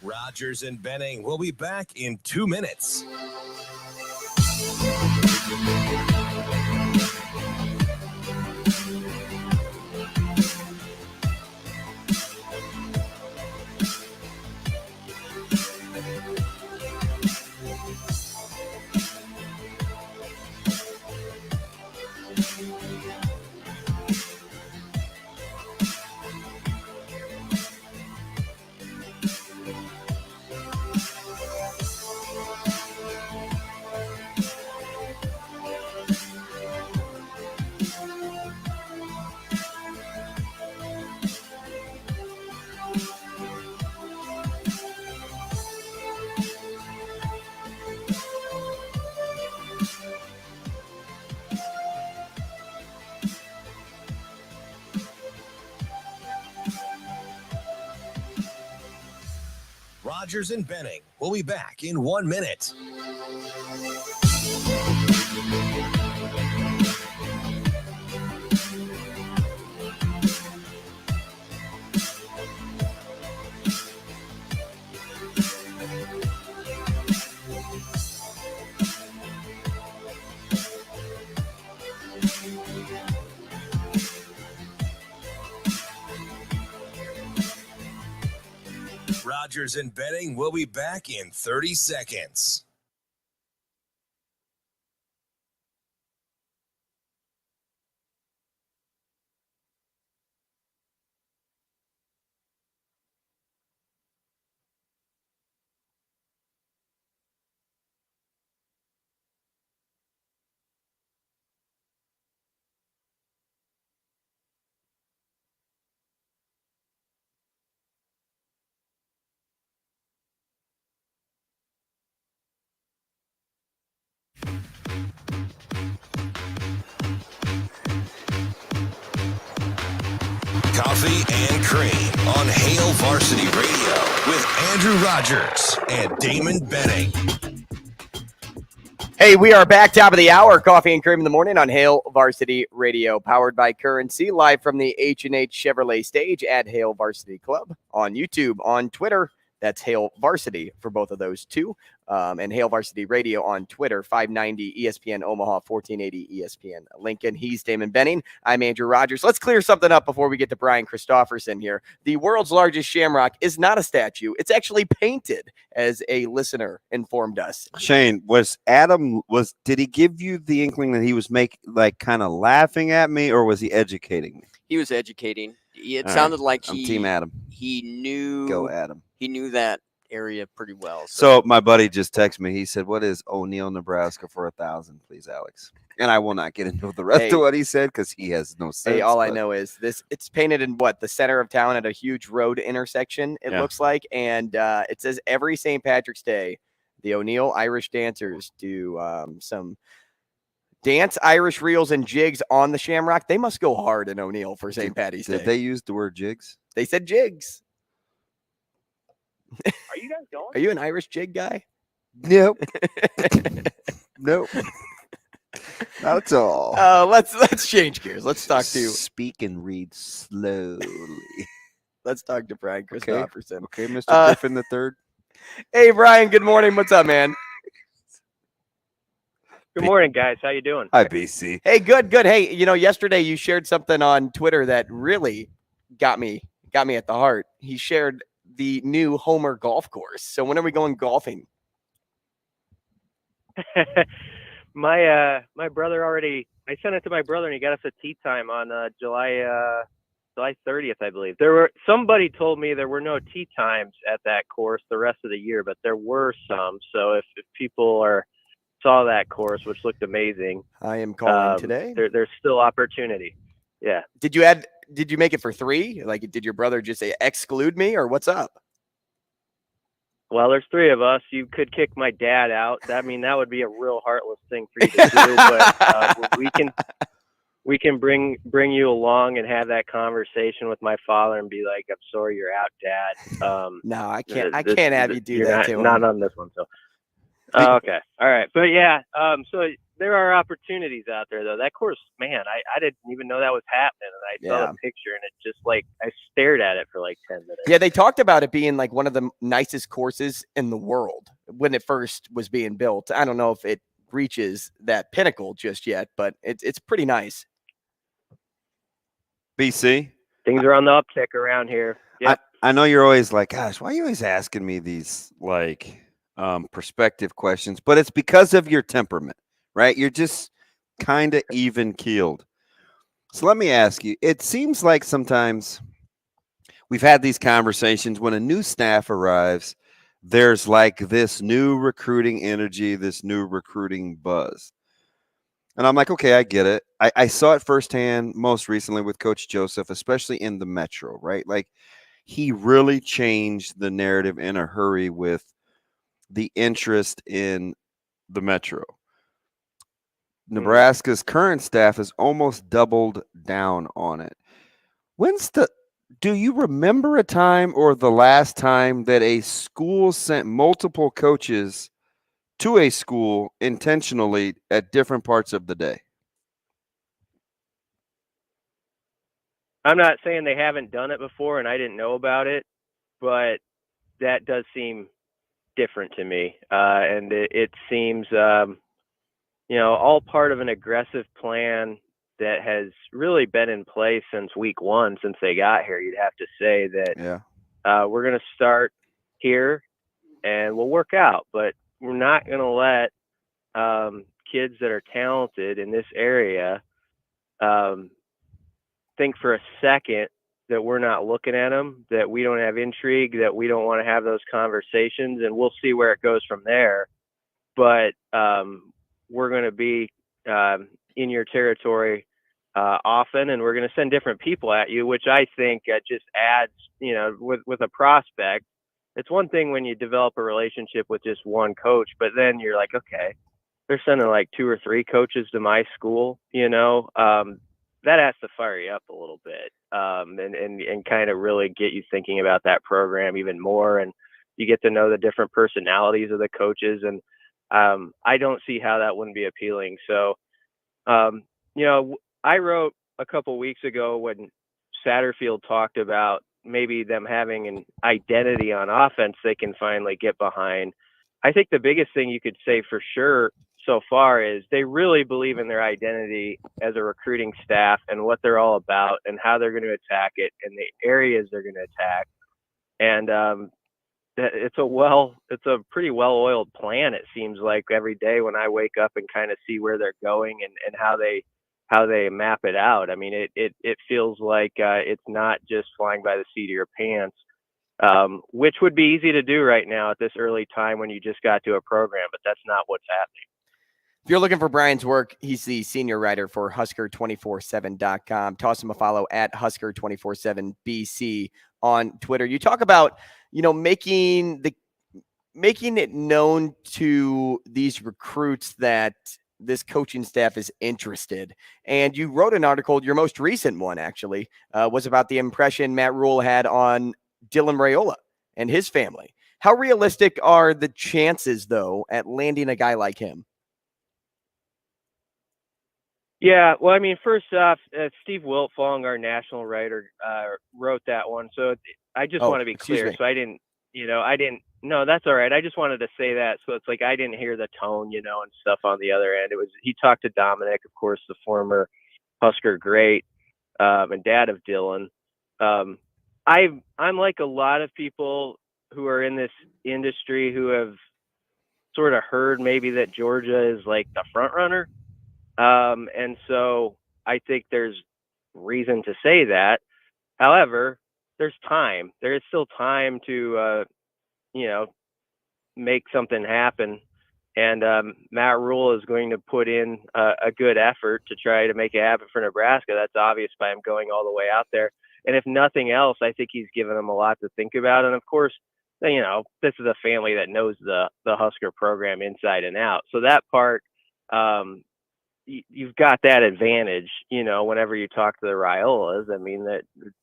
Rogers and Benning will be back in 2 minutes. Rogers and Benning will be back in 1 minute. Rogers and Benning will be back in 30 seconds. Coffee and Cream on Hail Varsity Radio with Andrew Rogers and Damon Benning. Hey, we are back, top of the hour. Coffee and Cream in the morning on Hail Varsity Radio, powered by Currency, live from the H&H Chevrolet stage at Hail Varsity Club, on YouTube, on Twitter. That's Hail Varsity for both of those two. And Hail Varsity Radio on Twitter, 590 ESPN Omaha, 1480 ESPN Lincoln. He's Damon Benning. I'm Andrew Rogers. Let's clear something up before we get to Brian Christopherson here. The world's largest shamrock is not a statue. It's actually painted, as a listener informed us. Shane, did he give you the inkling that he was kind of laughing at me, or was he educating me? He was educating. It sounded like I'm Team Adam. He knew. Go Adam. He knew that area pretty well. So my buddy just texted me. He said, "What is O'Neill, Nebraska for 1,000, please, Alex?" And I will not get into the rest of what he said because he has no sense. Hey, all I know is this: it's painted in the center of town at a huge road intersection. It looks like, and it says every St. Patrick's Day, the O'Neill Irish dancers do some dance Irish reels and jigs on the Shamrock. They must go hard in O'Neill for St. Patty's Day. Did they use the word jigs? They said jigs. Are you guys going? Are you an Irish jig guy? Nope. Nope. Not at all. Let's change gears. Let's talk to Speak and read slowly. Let's talk to Brian Christopherson. Okay, Mr. Griffin the third. Hey, Brian. Good morning. What's up, man? Good morning, guys. How you doing? Hi, BC. Hey, good. Hey, yesterday you shared something on Twitter that really got me at the heart. He shared the new Homer golf course. So when are we going golfing? My brother I sent it to my brother and he got us a tee time on July 30th, I believe. Somebody told me there were no tee times at that course the rest of the year, but there were some. So if people saw that course, which looked amazing, I am calling today. There's still opportunity. Yeah. Did you make it for 3? Like, did your brother just say exclude me, or what's up? Well, there's 3 of us. You could kick my dad out. That would be a real heartless thing for you to do. But we can bring you along and have that conversation with my father and be like, "I'm sorry you're out, Dad." No, I can't. I can't have you do that to him. Not on this one. So. Okay. All right. But yeah. So there are opportunities out there, though. That course, man, I didn't even know that was happening. And I saw the picture, and it just I stared at it for 10 minutes. Yeah, they talked about it being one of the nicest courses in the world when it first was being built. I don't know if it reaches that pinnacle just yet, but it's pretty nice. BC? Things are on the uptick around here. Yep. I know you're always like, gosh, why are you always asking me these perspective questions? But it's because of your temperament, right? You're just kind of even keeled. So let me ask you, it seems like sometimes we've had these conversations when a new staff arrives, there's this new recruiting energy, this new recruiting buzz. And I'm like, okay, I get it. I saw it firsthand most recently with Coach Joseph, especially in the Metro, right? He really changed the narrative in a hurry with the interest in the Metro. Nebraska's current staff has almost doubled down on it. Do you remember a time or the last time that a school sent multiple coaches to a school intentionally at different parts of the day? I'm not saying they haven't done it before and I didn't know about it, but that does seem different to me. And it seems, all part of an aggressive plan that has really been in place since week one, since they got here. You'd have to say that we're going to start here and we'll work out, but we're not going to let kids that are talented in this area think for a second that we're not looking at them, that we don't have intrigue, that we don't want to have those conversations, and we'll see where it goes from there. But we're going to be in your territory often, and we're going to send different people at you, which I think just adds, with a prospect. It's one thing when you develop a relationship with just one coach, but then you're like, okay, they're sending like 2 or 3 coaches to my school, that has to fire you up a little bit and kind of really get you thinking about that program even more. And you get to know the different personalities of the coaches. And I don't see how that wouldn't be appealing. So, I wrote a couple weeks ago when Satterfield talked about maybe them having an identity on offense they can finally get behind. I think the biggest thing you could say for sure so far is they really believe in their identity as a recruiting staff and what they're all about and how they're going to attack it and the areas they're going to attack. And it's a pretty well-oiled plan. It seems like every day when I wake up and kind of see where they're going and how they map it out. I mean, it feels like it's not just flying by the seat of your pants, which would be easy to do right now at this early time when you just got to a program, but that's not what's happening. If you're looking for Brian's work, he's the senior writer for Husker247.com. Toss him a follow at Husker247BC on Twitter. You talk about, making it known to these recruits that this coaching staff is interested. And you wrote an article, your most recent one actually, was about the impression Matt Rule had on Dylan Raiola and his family. How realistic are the chances, though, at landing a guy like him? Yeah, well, I mean, first off, Steve Wiltfong, our national writer, wrote that one. So I just want to be clear. So I didn't, no, that's all right. I just wanted to say that. So it's like I didn't hear the tone, and stuff on the other end. He talked to Dominic, of course, the former Husker great, and dad of Dylan. I'm like a lot of people who are in this industry who have sort of heard maybe that Georgia is like the front runner. And so I think there's reason to say that. However, there's time. There is still time to, make something happen. And Matt Rule is going to put in a good effort to try to make it happen for Nebraska. That's obvious by him going all the way out there. And if nothing else, I think he's given them a lot to think about. And of course, this is a family that knows the Husker program inside and out. So that part, you've got that advantage, whenever you talk to the Raiolas. I mean, that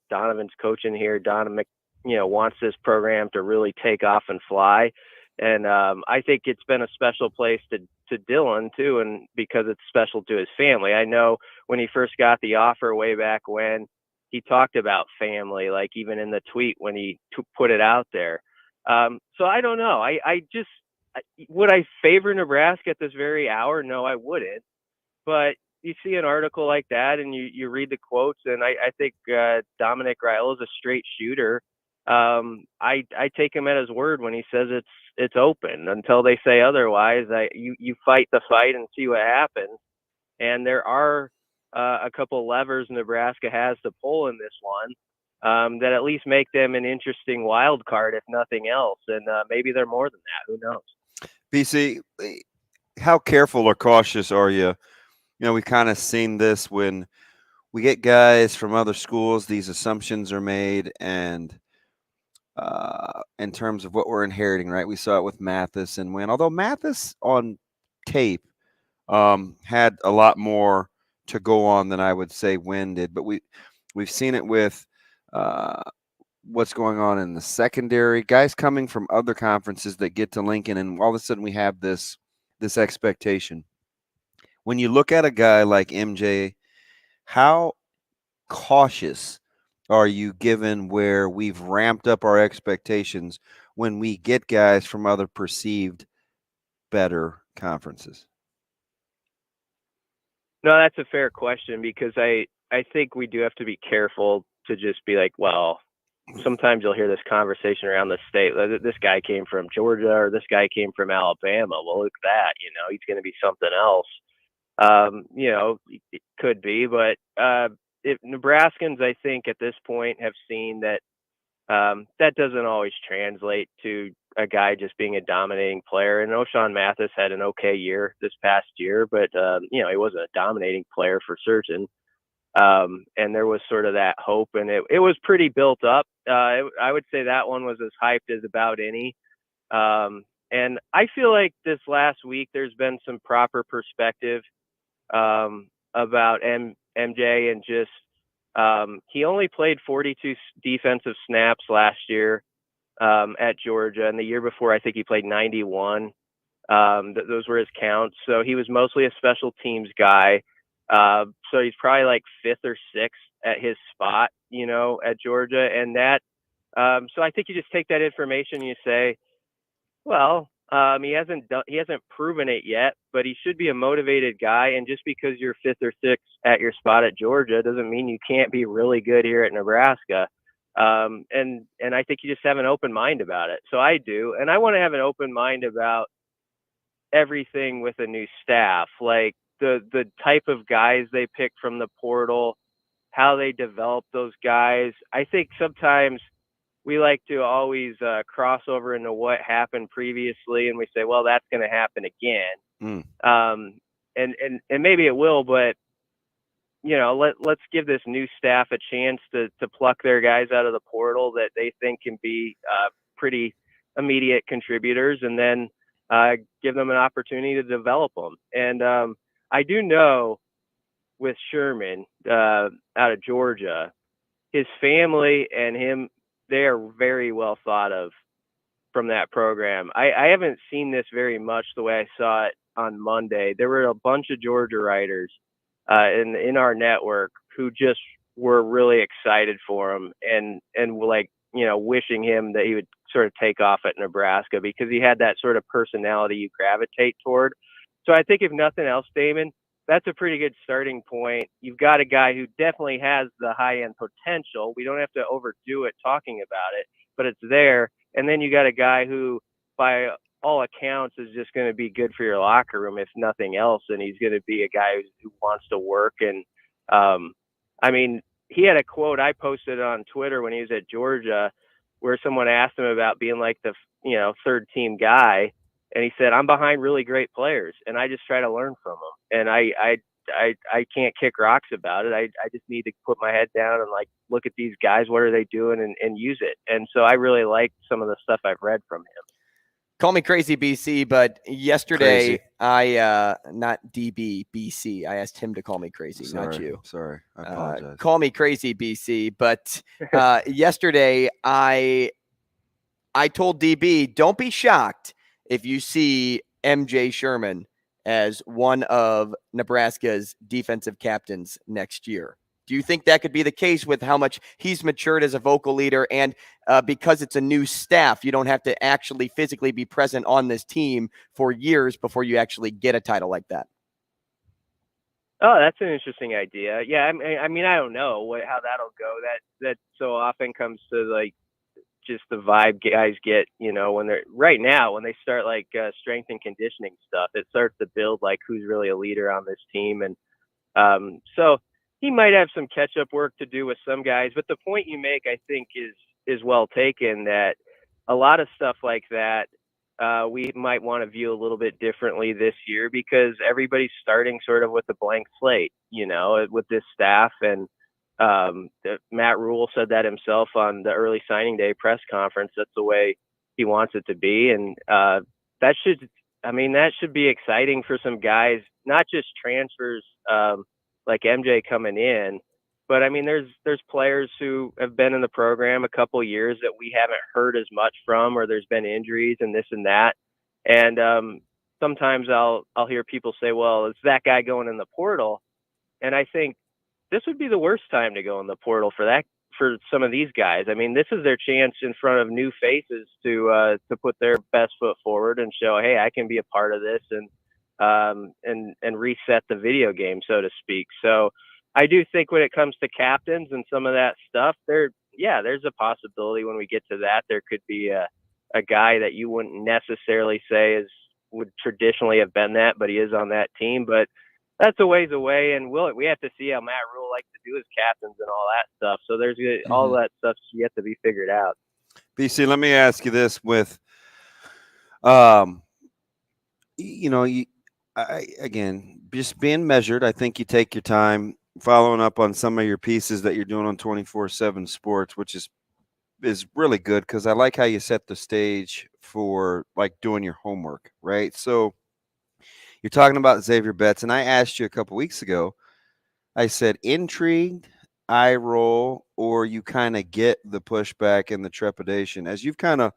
Donovan's coaching here. Donovan, wants this program to really take off and fly. And I think it's been a special place to Dylan, too, and because it's special to his family. I know when he first got the offer way back when, he talked about family, like even in the tweet when he put it out there. So I don't know. Would I favor Nebraska at this very hour? No, I wouldn't. But you see an article like that and you read the quotes, and I think Dominic Raiola is a straight shooter. I take him at his word when he says it's open until they say otherwise. You fight the fight and see what happens. And there are a couple levers Nebraska has to pull in this one that at least make them an interesting wild card, if nothing else. And maybe they're more than that. Who knows? BC, how careful or cautious are you? We kind of seen this when we get guys from other schools, these assumptions are made, and in terms of what we're inheriting, right? We saw it with Mathis and Wynn. Although Mathis on tape had a lot more to go on than I would say Wynn did, but we've seen it with what's going on in the secondary, guys coming from other conferences that get to Lincoln, and all of a sudden we have this expectation. When you look at a guy like MJ, how cautious are you given where we've ramped up our expectations when we get guys from other perceived better conferences? No, that's a fair question, because I think we do have to be careful to just be like, well, sometimes you'll hear this conversation around the state. This guy came from Georgia, or this guy came from Alabama. Well, look at that. He's going to be something else. It could be, but if Nebraskans, I think at this point, have seen that that doesn't always translate to a guy just being a dominating player. And O'Shawn Mathis had an okay year this past year, but he wasn't a dominating player for certain. And there was sort of that hope, and it was pretty built up. I would say that one was as hyped as about any. And I feel like this last week there's been some proper perspective about MJ, and just he only played 42 defensive snaps last year at Georgia, and the year before I think he played 91. Those were his counts. So he was mostly a special teams guy. So he's probably like 5th or 6th at his spot, at Georgia. And that, so I think you just take that information and you say, well, he hasn't proven it yet, but he should be a motivated guy. And just because you're 5th or 6th at your spot at Georgia doesn't mean you can't be really good here at Nebraska. And I think you just have an open mind about it. So I do. And I want to have an open mind about everything with a new staff, like the type of guys they pick from the portal, how they develop those guys. I think sometimes we like to always cross over into what happened previously, and we say, well, that's going to happen again. And maybe it will, but let's give this new staff a chance to pluck their guys out of the portal that they think can be pretty immediate contributors, and then give them an opportunity to develop them. And I do know with Sherman out of Georgia, his family and him, they are very well thought of from that program. I haven't seen this very much the way I saw it on Monday. There were a bunch of Georgia writers in our network who just were really excited for him and like, wishing him that he would sort of take off at Nebraska, because he had that sort of personality you gravitate toward. So I think if nothing else, Damon, that's a pretty good starting point. You've got a guy who definitely has the high-end potential. We don't have to overdo it talking about it, but it's there. And then you got a guy who, by all accounts, is just going to be good for your locker room, if nothing else. And he's going to be a guy who wants to work. And he had a quote I posted on Twitter when he was at Georgia, where someone asked him about being like the third team guy. And he said, I'm behind really great players, and I just try to learn from them. And I can't kick rocks about it. I just need to put my head down and like look at these guys. What are they doing, and use it. And so I really like some of the stuff I've read from him. Call me crazy, BC, but yesterday not DB, BC. I asked him to call me crazy, not you. Sorry, I apologize. Call me crazy, BC, but yesterday I told DB, don't be shocked if you see MJ Sherman as one of Nebraska's defensive captains next year. Do you think that could be the case with how much he's matured as a vocal leader, and because it's a new staff, you don't have to actually physically be present on this team for years before you actually get a title like that? Oh, that's an interesting idea. Yeah, I mean, I don't know how that'll go. That so often comes to like just the vibe guys get, when they're right now, when they start like strength and conditioning stuff, it starts to build like who's really a leader on this team. And so he might have some catch up work to do with some guys, but the point you make, I think, is well taken, that a lot of stuff like that we might want to view a little bit differently this year, because everybody's starting sort of with a blank slate, with this staff. And Matt Rule said that himself on the early signing day press conference. That's the way he wants it to be. And that should be exciting for some guys, not just transfers like MJ coming in, but I mean, there's players who have been in the program a couple of years that we haven't heard as much from, or there's been injuries and this and that. And sometimes I'll hear people say, well, it's that guy going in the portal. And I think this would be the worst time to go in the portal for some of these guys. I mean, this is their chance in front of new faces to put their best foot forward and show, hey, I can be a part of this. And and reset the video game, so to speak. So I do think when it comes to captains and some of that stuff, there's a possibility when we get to that, there could be a guy that you wouldn't necessarily say would traditionally have been that, but he is on that team. But that's a ways away, and we have to see how Matt Rule likes to do his captains and all that stuff. So there's all that stuff yet to be figured out. BC, let me ask you this: with, again, just being measured. I think you take your time following up on some of your pieces that you're doing on 24/7 Sports, which is really good because I like how you set the stage for like doing your homework, right? So you're talking about Xavier Betts, and I asked you a couple weeks ago. I said intrigued, eye roll, or you kind of get the pushback and the trepidation as you've kind of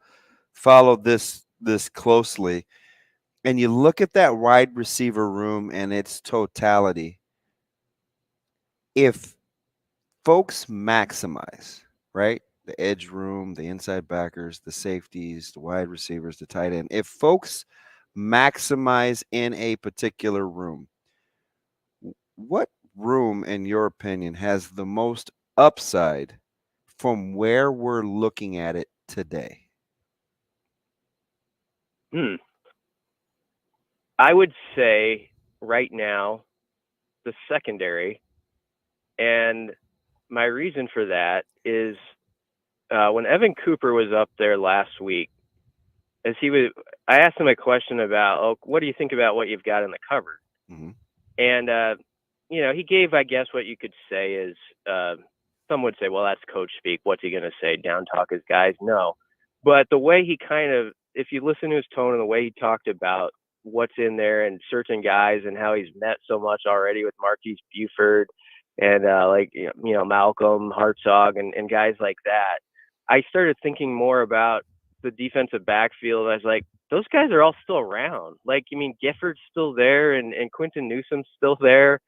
followed this closely. And you look at that wide receiver room and its totality. If folks maximize, right, the edge room, the inside backers, the safeties, the wide receivers, the tight end, if folks maximize in a particular room, what room, in your opinion, has the most upside from where we're looking at it today? I would say right now the secondary, and my reason for that is when Evan Cooper was up there last week, I asked him a question about, what do you think about what you've got in the cupboard? Mm-hmm. And he gave, I guess, what you could say is, some would say, well, that's coach speak. What's he going to say? Down talk his guys? No. But the way he if you listen to his tone and the way he talked about what's in there and certain guys and how he's met so much already with Marquise Buford and Malcolm Hartzog and guys like that, I started thinking more about the defensive backfield. I was like, those guys are all still around. Gifford's still there and Quentin Newsom's still there.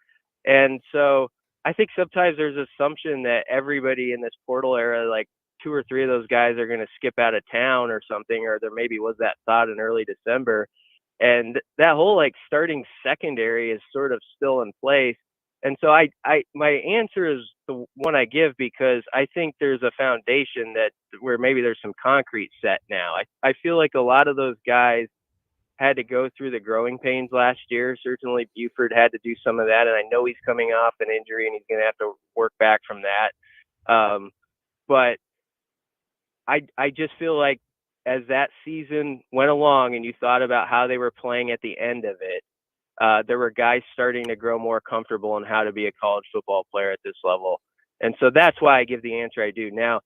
And so I think sometimes there's an assumption that everybody in this portal era, like 2 or 3 of those guys are going to skip out of town or something, or there maybe was that thought in early December. And that whole starting secondary is sort of still in place. And so my answer is the one I give because I think there's a foundation where maybe there's some concrete set now. I feel like a lot of those guys had to go through the growing pains last year. Certainly Buford had to do some of that, and I know he's coming off an injury and he's going to have to work back from that. But I just feel like as that season went along and you thought about how they were playing at the end of it, there were guys starting to grow more comfortable in how to be a college football player at this level. And so that's why I give the answer I do. Now,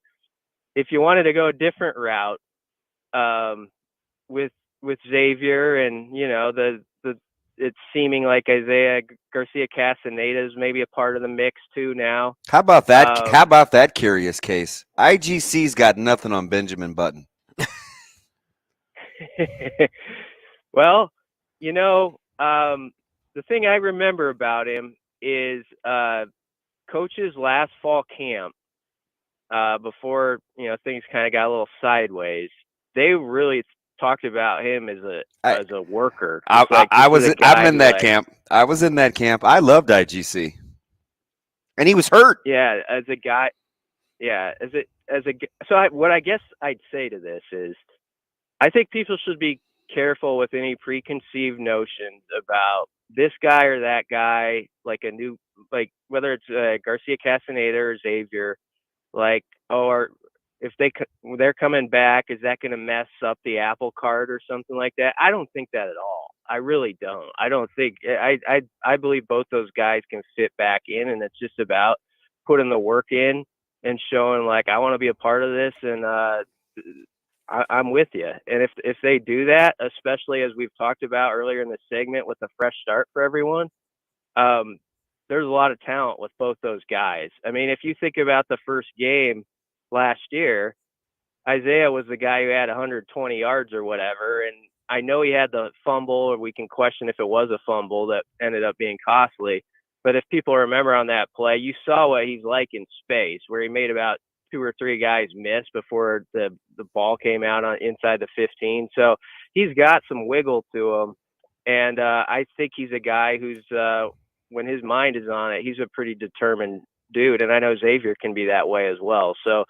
if you wanted to go a different route with Xavier and, it's seeming like Isaiah Garcia Castaneda is maybe a part of the mix too now. How about that? How about that curious case? IGC's got nothing on Benjamin Button. Well, the thing I remember about him is coach's last fall camp before, things kind of got a little sideways. They really talked about him as a worker. I'm in that camp. I was in that camp. I loved IGC, and he was hurt. Yeah, as a guy. Yeah, what I guess I'd say to this is, I think people should be careful with any preconceived notions about this guy or that guy, whether it's Garcia Castaneda or Xavier, or if they're coming back, is that going to mess up the apple cart or something like that? I don't think that at all. I really don't. I don't think I believe both those guys can fit back in, and it's just about putting the work in and showing I want to be a part of this, and I'm with you. And if they do that, especially as we've talked about earlier in the segment with a fresh start for everyone, there's a lot of talent with both those guys. I mean, if you think about the first game last year, Isaiah was the guy who had 120 yards or whatever. And I know he had the fumble, or we can question if it was a fumble that ended up being costly. But if people remember on that play, you saw what he's like in space, where he made about 2 or 3 guys miss before the ball came out on inside the 15. So he's got some wiggle to him. And I think he's a guy who's, when his mind is on it, he's a pretty determined dude. And I know Xavier can be that way as well. So,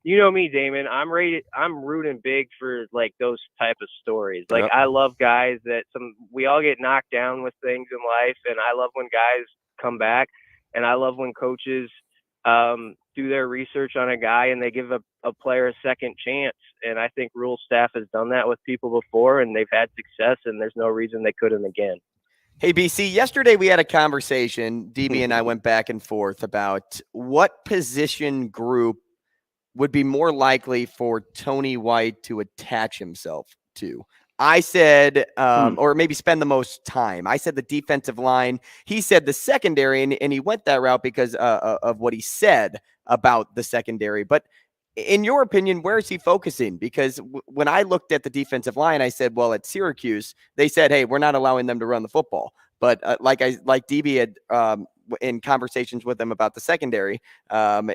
you know me, Damon, I'm rooting big for like those type of stories. Like, I love guys we all get knocked down with things in life. And I love when guys come back, and I love when coaches, do their research on a guy and they give a player a second chance. And I think Rule staff has done that with people before, and they've had success, and there's no reason they couldn't again. Hey, BC, yesterday we had a conversation. DB and I went back and forth about what position group would be more likely for Tony White to attach himself to. I said, or maybe spend the most time. I said the defensive line. He said the secondary, and he went that route because of what he said about the secondary. But in your opinion, where is he focusing? Because when I looked at the defensive line, I said, well, at Syracuse, they said, hey, we're not allowing them to run the football. But like DB had in conversations with him about the secondary,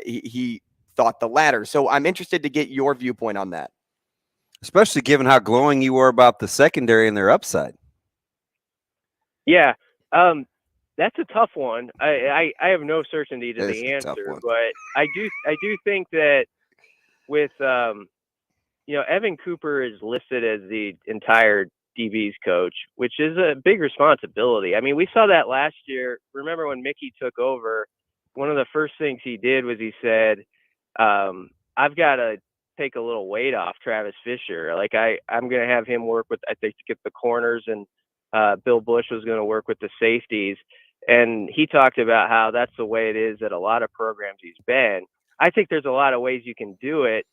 he thought the latter. So I'm interested to get your viewpoint on that. Especially given how glowing you were about the secondary and their upside. Yeah, that's a tough one. I have no certainty to the answer, but I do think that with Evan Cooper is listed as the entire DB's coach, which is a big responsibility. I mean, we saw that last year. Remember when Mickey took over? One of the first things he did was he said, "I've got to take a little weight off Travis Fisher. Like I'm going to have him work with, I think, to get the corners, and Bill Bush was going to work with the safeties." And he talked about how that's the way it is at a lot of programs he's been. I think there's a lot of ways you can do it.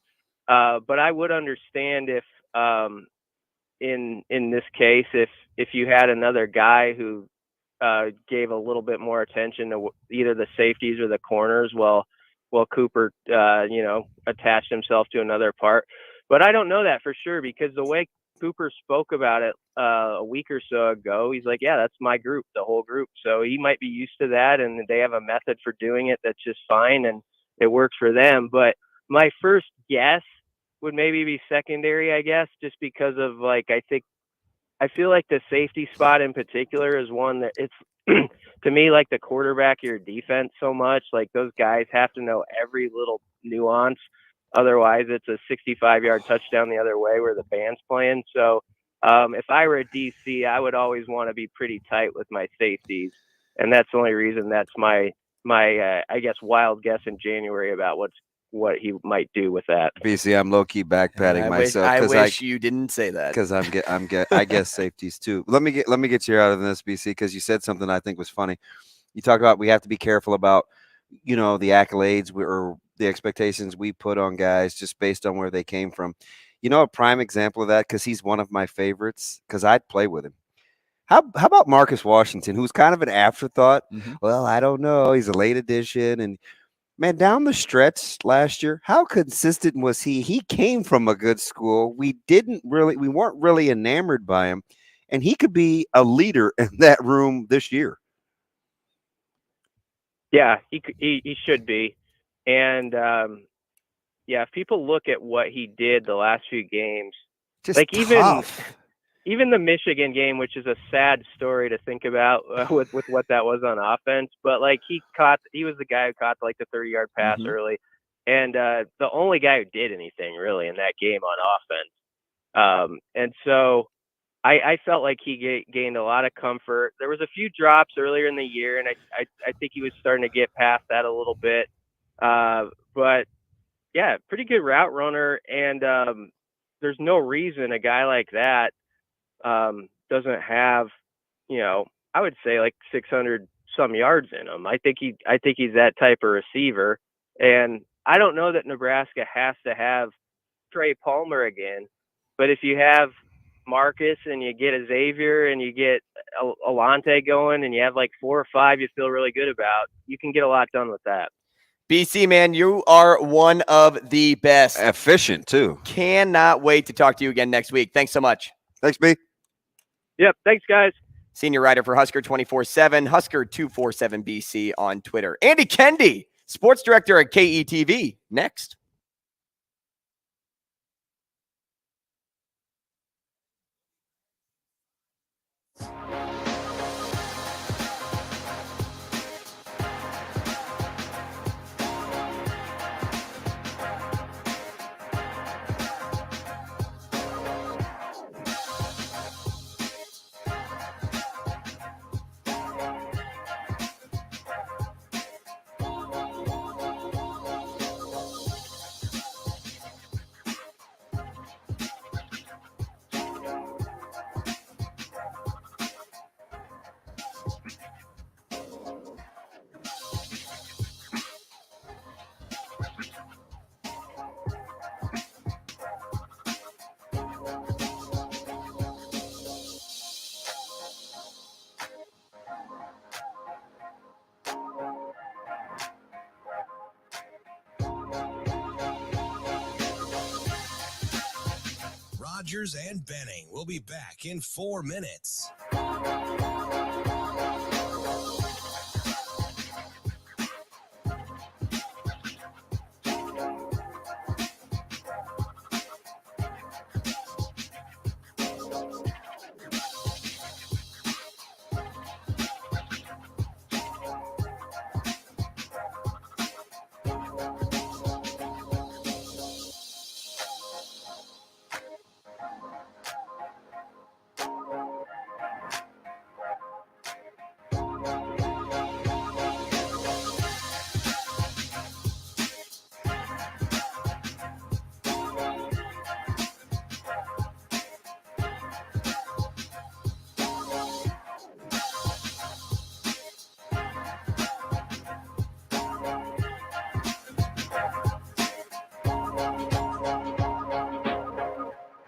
But I would understand if, in this case, if you had another guy who gave a little bit more attention to either the safeties or the corners, while Cooper, attached himself to another part. But I don't know that for sure, because the way Cooper spoke about it a week or so ago, he's like, yeah, that's my group, the whole group. So he might be used to that, and they have a method for doing it that's just fine, and it works for them. But my first guess would maybe be secondary, I guess, just because of I feel like the safety spot in particular is one that it's to me like the quarterback of your defense so much. Like, those guys have to know every little nuance. Otherwise, it's a 65-yard touchdown the other way where the band's playing. So if I were a DC, I would always want to be pretty tight with my safeties. And that's the only reason that's my I guess, wild guess in January about what he might do with that. BC, I'm low-key backpatting myself. I wish you didn't say that, because I guess safeties too. Let me get you out of this, BC, because you said something I think was funny. You talk about we have to be careful about the accolades or the expectations we put on guys just based on where they came from. A prime example of that, because he's one of my favorites, because I'd play with him. How about Marcus Washington, who's kind of an afterthought? Mm-hmm. Well, I don't know. He's a late addition, and man, down the stretch last year, how consistent was he? He came from a good school. We weren't really enamored by him, and he could be a leader in that room this year. Yeah, he should be. And if people look at what he did the last few games, just like tough. Even the Michigan game, which is a sad story to think about with what that was on offense, but like he was the guy who caught like the 30-yard pass early, and the only guy who did anything really in that game on offense. And so I felt like he gained a lot of comfort. There was a few drops earlier in the year, and I think he was starting to get past that a little bit. But yeah, pretty good route runner, and there's no reason a guy like that doesn't have, I would say like 600 some yards in him. I think he's that type of receiver, and I don't know that Nebraska has to have Trey Palmer again, but if you have Marcus and you get a Xavier and you get Alante going and you have like 4 or 5 you feel really good about, you can get a lot done with that. BC, man, you are one of the best. Efficient, too. Cannot wait to talk to you again next week. Thanks so much. Thanks, B. Yep, thanks, guys. Senior writer for Husker 24/7, Husker247 BC on Twitter. Andy Kendeigh, sports director at KETV. Next. Rogers and Benning will be back in 4 minutes.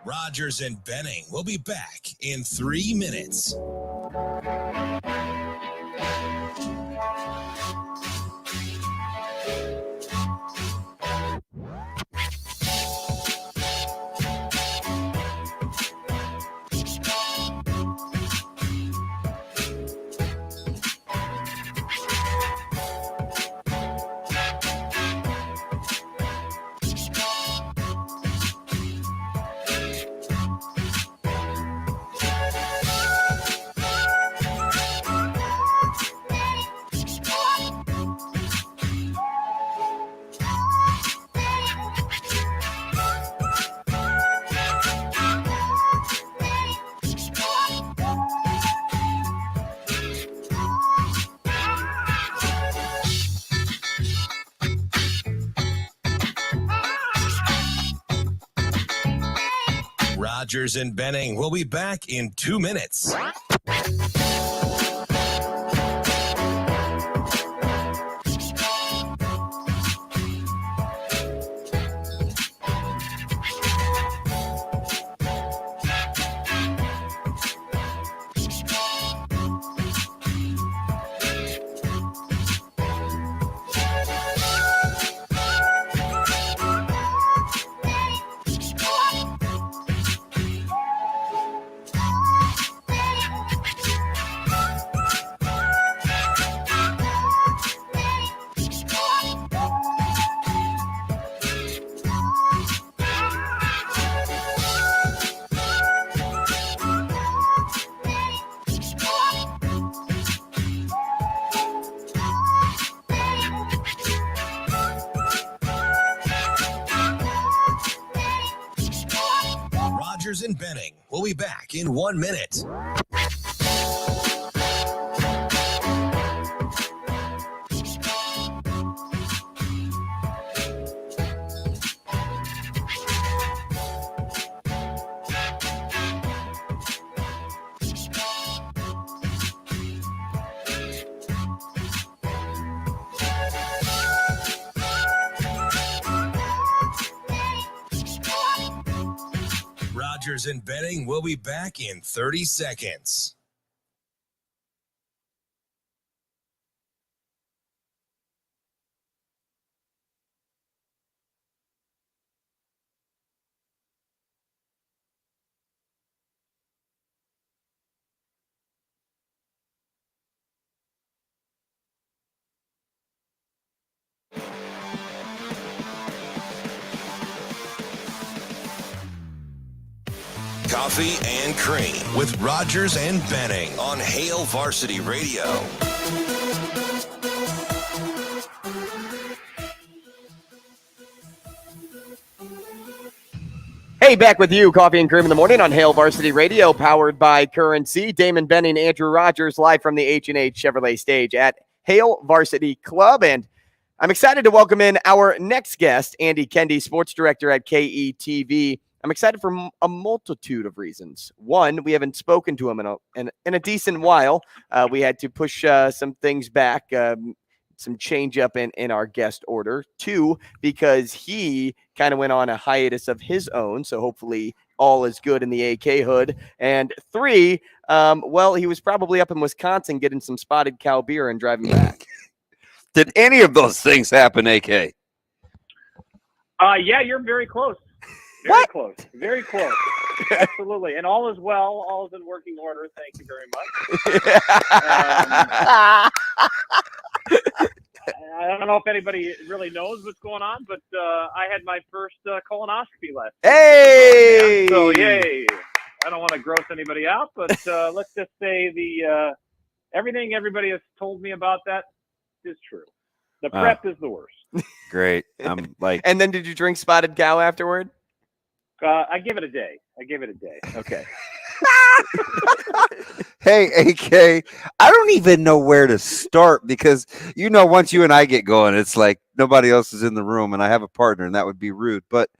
Rogers and Benning will be back in 3 minutes. Rogers and Benning will be back in 2 minutes. Rogers and Benning will be back in 1 minute. Rogers and Benning will be back in 30 seconds. Coffee and Cream with Rogers and Benning on Hail Varsity Radio. Hey, back with you, Coffee and Cream in the morning on Hail Varsity Radio, powered by Currency. Damon Benning, Andrew Rogers, live from the H&H Chevrolet stage at Hail Varsity Club. And I'm excited to welcome in our next guest, Andy Kendeigh, sports director at KETV. I'm excited for a multitude of reasons. One, we haven't spoken to him in a decent while. We had to push some things back, some change up in our guest order. Two, because he kind of went on a hiatus of his own, so hopefully all is good in the AK hood. And three, well, he was probably up in Wisconsin getting some spotted cow beer and driving back. Did any of those things happen, AK? Yeah, you're very close. Very close. Very close. Absolutely. And all is well. All is in working order. Thank you very much. I don't know if anybody really knows what's going on, but I had my first colonoscopy last week. Hey! So, yay. I don't want to gross anybody out, but let's just say everything everybody has told me about that is true. The prep is the worst. Great. I'm like. And then did you drink Spotted Cow afterward? I give it a day. Okay. Hey, AK, I don't even know where to start because, once you and I get going, it's like nobody else is in the room and I have a partner and that would be rude. But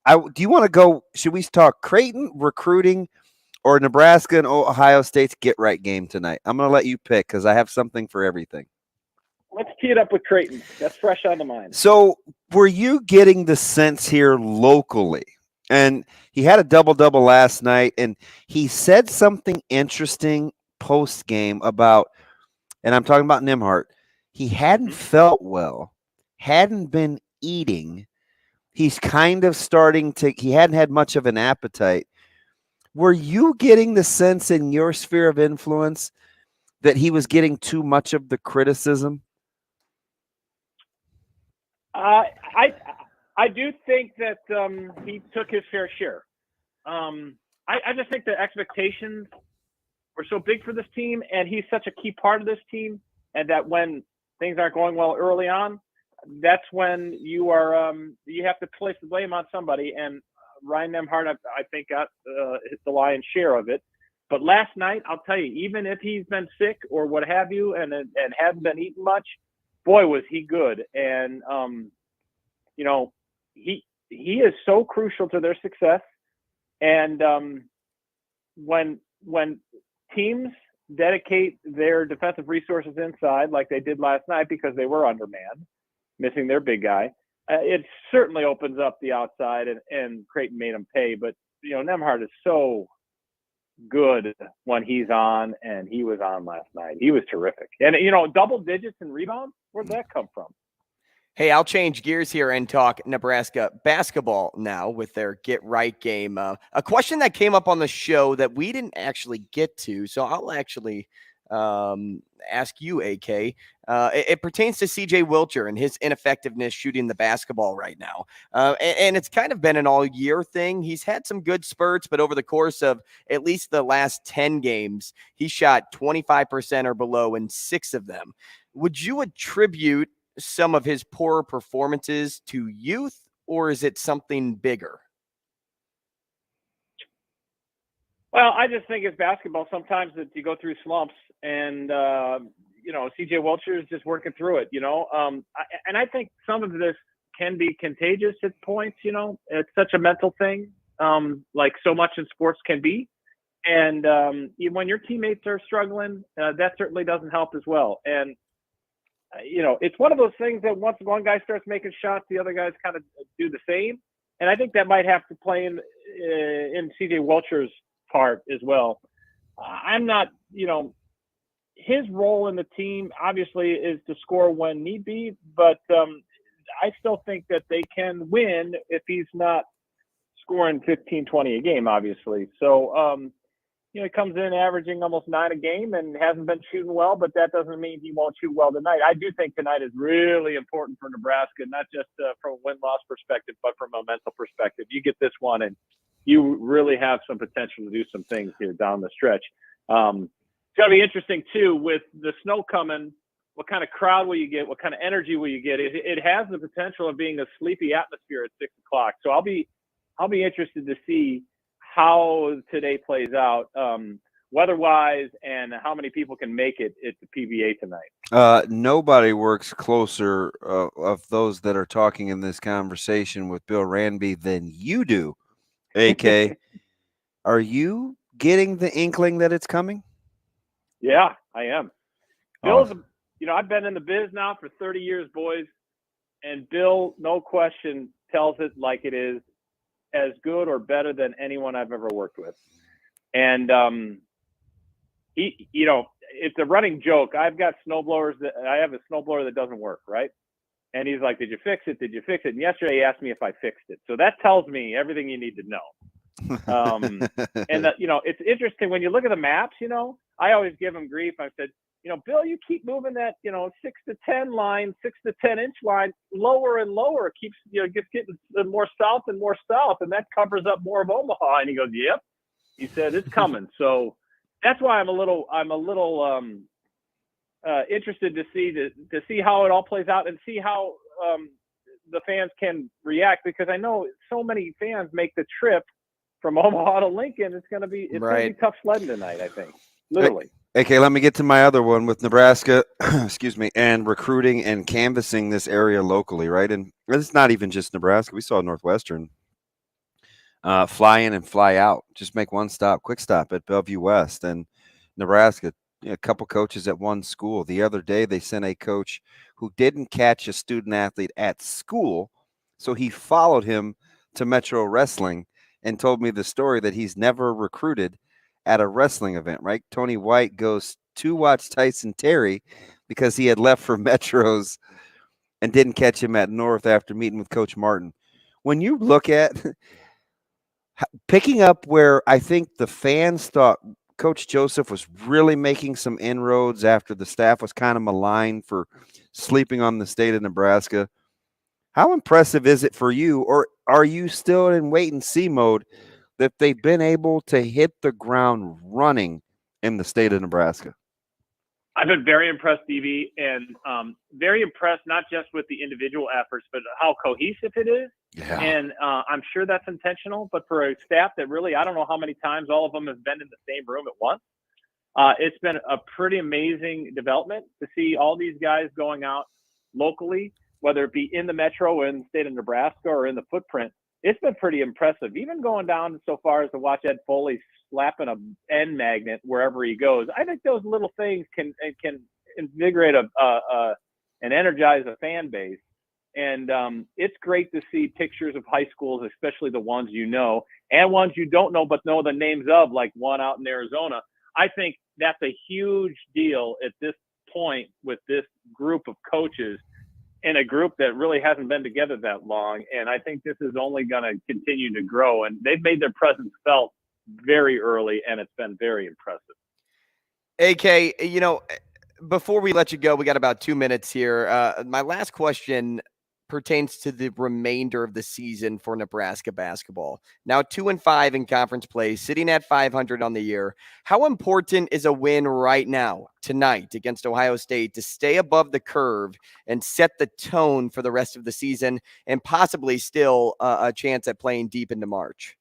do you want to go? Should we talk Creighton recruiting or Nebraska and Ohio State's get-right game tonight? I'm going to let you pick because I have something for everything. Let's tee it up with Creighton. That's fresh on the mind. So were you getting the sense here locally? And he had a double-double last night, and he said something interesting post-game about, and I'm talking about Nembhard, he hadn't felt well, hadn't been eating. He's kind of he hadn't had much of an appetite. Were you getting the sense in your sphere of influence that he was getting too much of the criticism? I do think that he took his fair share. I just think the expectations were so big for this team, and he's such a key part of this team, and that when things aren't going well early on, that's when you have to place the blame on somebody. And Ryan Nembhard, I think, got the lion's share of it. But last night, I'll tell you, even if he's been sick or what have you, and hadn't been eating much, boy, was he good. And he is so crucial to their success. And when teams dedicate their defensive resources inside, like they did last night, because they were undermanned, missing their big guy, it certainly opens up the outside, and Creighton made him pay. But Nembhard is so good when he's on, and he was on last night. He was terrific. And double digits in rebounds, where'd that come from? Hey, I'll change gears here and talk Nebraska basketball now with their Get Right game. A question that came up on the show that we didn't actually get to, so I'll actually ask you, AK. It pertains to CJ Wilcher and his ineffectiveness shooting the basketball right now. And it's kind of been an all-year thing. He's had some good spurts, but over the course of at least the last 10 games, he shot 25% or below in 6 of them. Would you attribute some of his poorer performances to youth, or is it something bigger? Well, I just think it's basketball. Sometimes you go through slumps, and CJ Wilcher is just working through it. And I think some of this can be contagious at points. It's such a mental thing, like so much in sports can be. And when your teammates are struggling, that certainly doesn't help as well. And it's one of those things that once one guy starts making shots, the other guys kind of do the same. And I think that might have to play in CJ Wilcher's part as well. I'm not, his role in the team obviously is to score when need be, but I still think that they can win if he's not scoring 15, 20 a game, obviously. So, he comes in averaging almost 9 a game and hasn't been shooting well, but that doesn't mean he won't shoot well tonight. I do think tonight is really important for Nebraska, not just from a win-loss perspective, but from a mental perspective. You get this one, and you really have some potential to do some things here down the stretch. It's going to be interesting, too, with the snow coming. What kind of crowd will you get? What kind of energy will you get? It has the potential of being a sleepy atmosphere at 6 o'clock. So I'll be interested to see how today plays out weather-wise and how many people can make it at the PBA tonight. Nobody works closer of those that are talking in this conversation with Bill Ranby than you do, AK. Are you getting the inkling that it's coming? Yeah, I am. Bill's, I've been in the biz now for 30 years, boys, and Bill, no question, tells it like it is, as good or better than anyone I've ever worked with. And he, it's a running joke. I've got snowblowers I have a snowblower that doesn't work, right? And he's like, "Did you fix it? Did you fix it?" And yesterday he asked me if I fixed it. So that tells me everything you need to know. And it's interesting when you look at the maps. I always give him grief. I said, Bill, you keep moving that 6 to 10 line, 6 to 10 inch line lower and lower. It keeps just getting more south and more south, and that covers up more of Omaha. And he goes, yep. He said it's coming. So that's why I'm a little interested to see how it all plays out and see how the fans can react, because I know so many fans make the trip from Omaha to Lincoln. It's gonna be tough sledding tonight, I think. Literally. Okay, let me get to my other one with Nebraska, excuse me, and recruiting and canvassing this area locally, right? And it's not even just Nebraska. We saw Northwestern fly in and fly out. Just make one stop, quick stop at Bellevue West. And Nebraska, a couple coaches at one school. The other day, they sent a coach who didn't catch a student athlete at school, so he followed him to Metro Wrestling and told me the story that he's never recruited at a wrestling event, right? Tony White goes to watch Tyson Terry because he had left for Metros and didn't catch him at North after meeting with Coach Martin. When you look at picking up where I think the fans thought Coach Joseph was really making some inroads after the staff was kind of maligned for sleeping on the state of Nebraska, how impressive is it for you, or are you still in wait-and-see mode that they've been able to hit the ground running in the state of Nebraska? I've been very impressed, DB, and very impressed not just with the individual efforts, but how cohesive it is. Yeah. And I'm sure that's intentional, but for a staff that really, I don't know how many times all of them have been in the same room at once, it's been a pretty amazing development to see all these guys going out locally, whether it be in the metro or in the state of Nebraska or in the footprint. It's been pretty impressive, even going down so far as to watch Ed Foley slapping a end magnet wherever he goes. I think those little things can invigorate and energize a fan base. And it's great to see pictures of high schools, especially the ones you know, and ones you don't know but know the names of, like one out in Arizona. I think that's a huge deal at this point with this group of coaches, in a group that really hasn't been together that long. And I think this is only going to continue to grow. And they've made their presence felt very early, and it's been very impressive. AK, before we let you go, we got about 2 minutes here. My last question pertains to the remainder of the season for Nebraska basketball. Now 2-5 in conference play, sitting at 500 on the year. How important is a win right now, tonight, against Ohio State to stay above the curve and set the tone for the rest of the season and possibly still a chance at playing deep into March?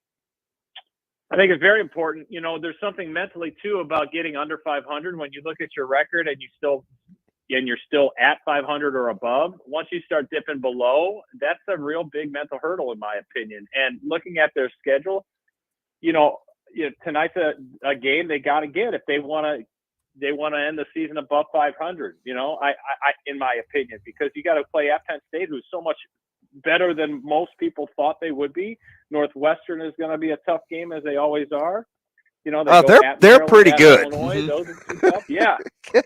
I think it's very important. There's something mentally too about getting under 500 when you look at your record and you're still at 500 or above. Once you start dipping below, that's a real big mental hurdle, in my opinion. And looking at their schedule, tonight's a game they got to get if they want to end the season above 500. I in my opinion, because you got to play at Penn State, who's so much better than most people thought they would be. Northwestern is going to be a tough game, as they always are. They're pretty good. Illinois, those are tough. Yeah,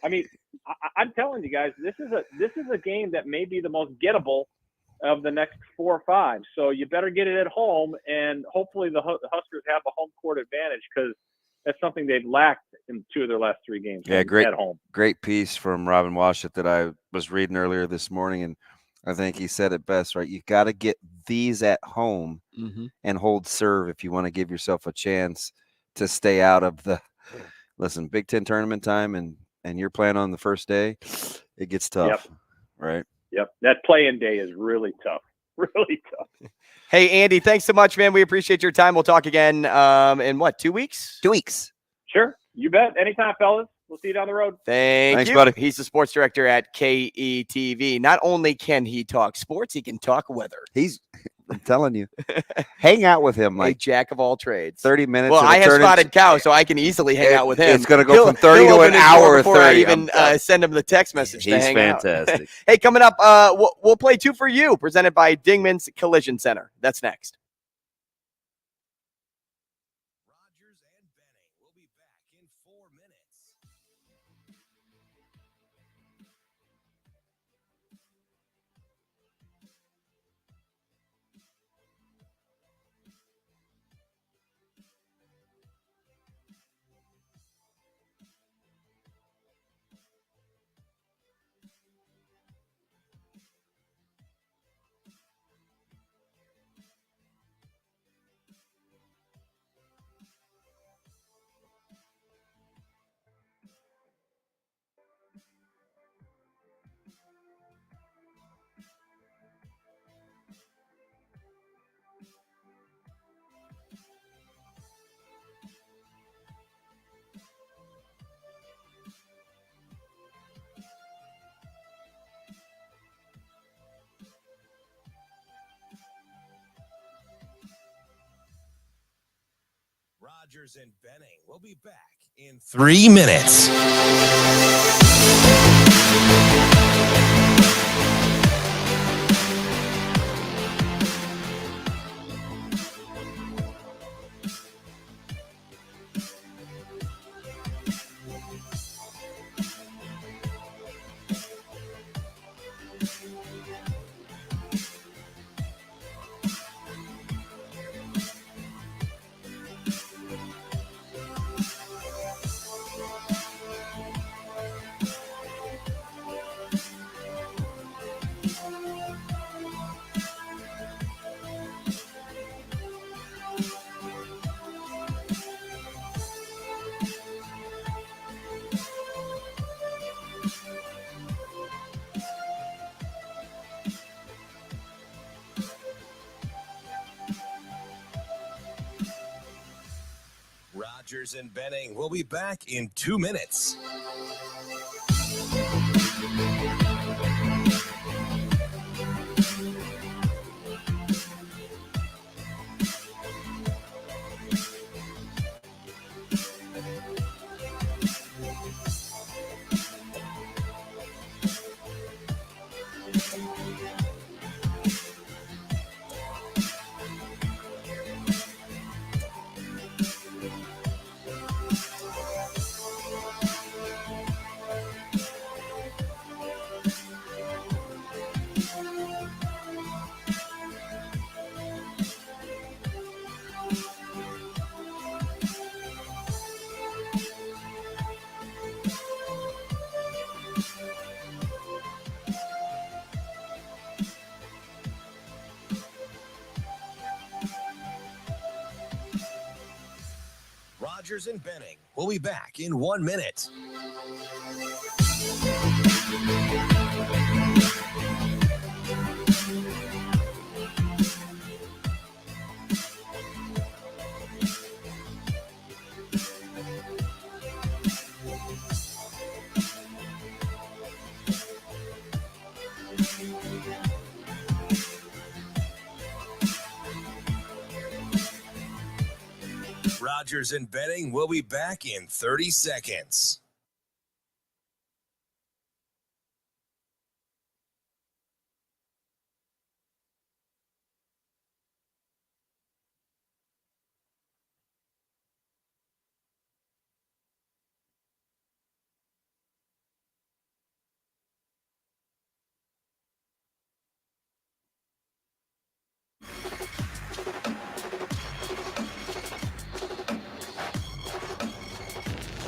I mean, I'm telling you guys, this is a game that may be the most gettable of the next 4 or 5. So you better get it at home, and hopefully the Huskers have a home court advantage, because that's something they've lacked in 2 of their last 3 games. Yeah, at home. Great piece from Robin Washut that I was reading earlier this morning, and I think he said it best, right? You got to get these at home and hold serve if you want to give yourself a chance to stay out of the Big Ten tournament time, and you're playing on the first day, it gets tough, right? Yep. That play-in day is really tough. Really tough. Hey, Andy, thanks so much, man. We appreciate your time. We'll talk again in 2 weeks? 2 weeks. Sure. You bet. Anytime, fellas. We'll see you down the road. Thanks, buddy. He's the sports director at KETV. Not only can he talk sports, he can talk weather. I'm telling you, hang out with him a jack of all trades. 30 minutes. Well, I have Spotted Cow, so I can easily hang out with him. It's going to go from 30 to an hour. Before 30. I even send him the text message to hang out. He's fantastic. Hey, coming up, we'll play 2 for You, presented by Dingman's Collision Center. That's next. Rogers and Benning will be back in 4 minutes. Rogers and Benning will be back in 3 minutes. Rogers and Benning will be back in 2 minutes. Rogers and Benning will be back in 1 minute. Rogers and Benning will be back in 30 seconds.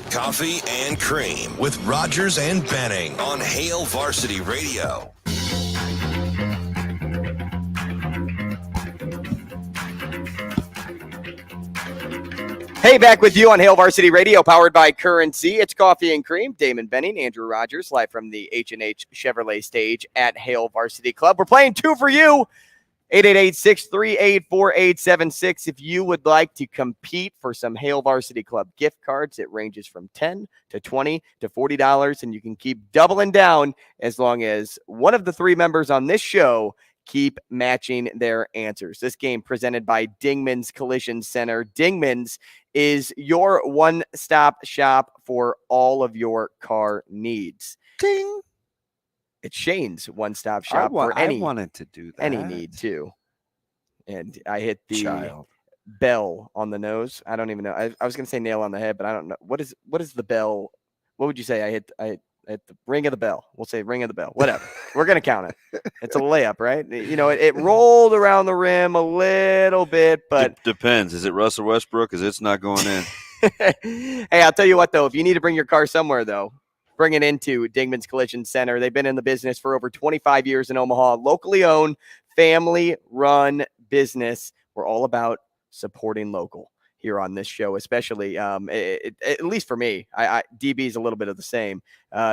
Coffee and Cream with Rogers and Benning on Hail Varsity Radio. Hey, back with you on Hail Varsity Radio, powered by Currency. It's Coffee and Cream. Damon Benning, Andrew Rogers, live from the H&H Chevrolet stage at Hail Varsity Club. We're playing two for you. 888-638-4876. If you would like to compete for some Hail Varsity Club gift cards, it ranges from $10 to $20 to $40, and you can keep doubling down as long as one of the three members on this show keep matching their answers. This game presented by Dingman's Collision Center. Dingman's is your one-stop shop for all of your car needs. Ding! It's Shane's one-stop shop for any. I wanted to do that. Any need too. And I hit the bell on the nose. I don't even know. I was going to say nail on the head, but I don't know. What is the bell? What would you say? I hit the ring of the bell. We'll say ring of the bell. Whatever. We're going to count it. It's a layup, right? You know, it rolled around the rim a little bit, but it depends. Is it Russell Westbrook? Because it's not going in. Hey, I'll tell you what, though. If you need to bring your car somewhere, though, bring it into Dingman's Collision Center. They've been in the business for over 25 years in Omaha. Locally owned, family-run business. We're all about supporting local here on this show, especially at least for me. DB is a little bit of the same.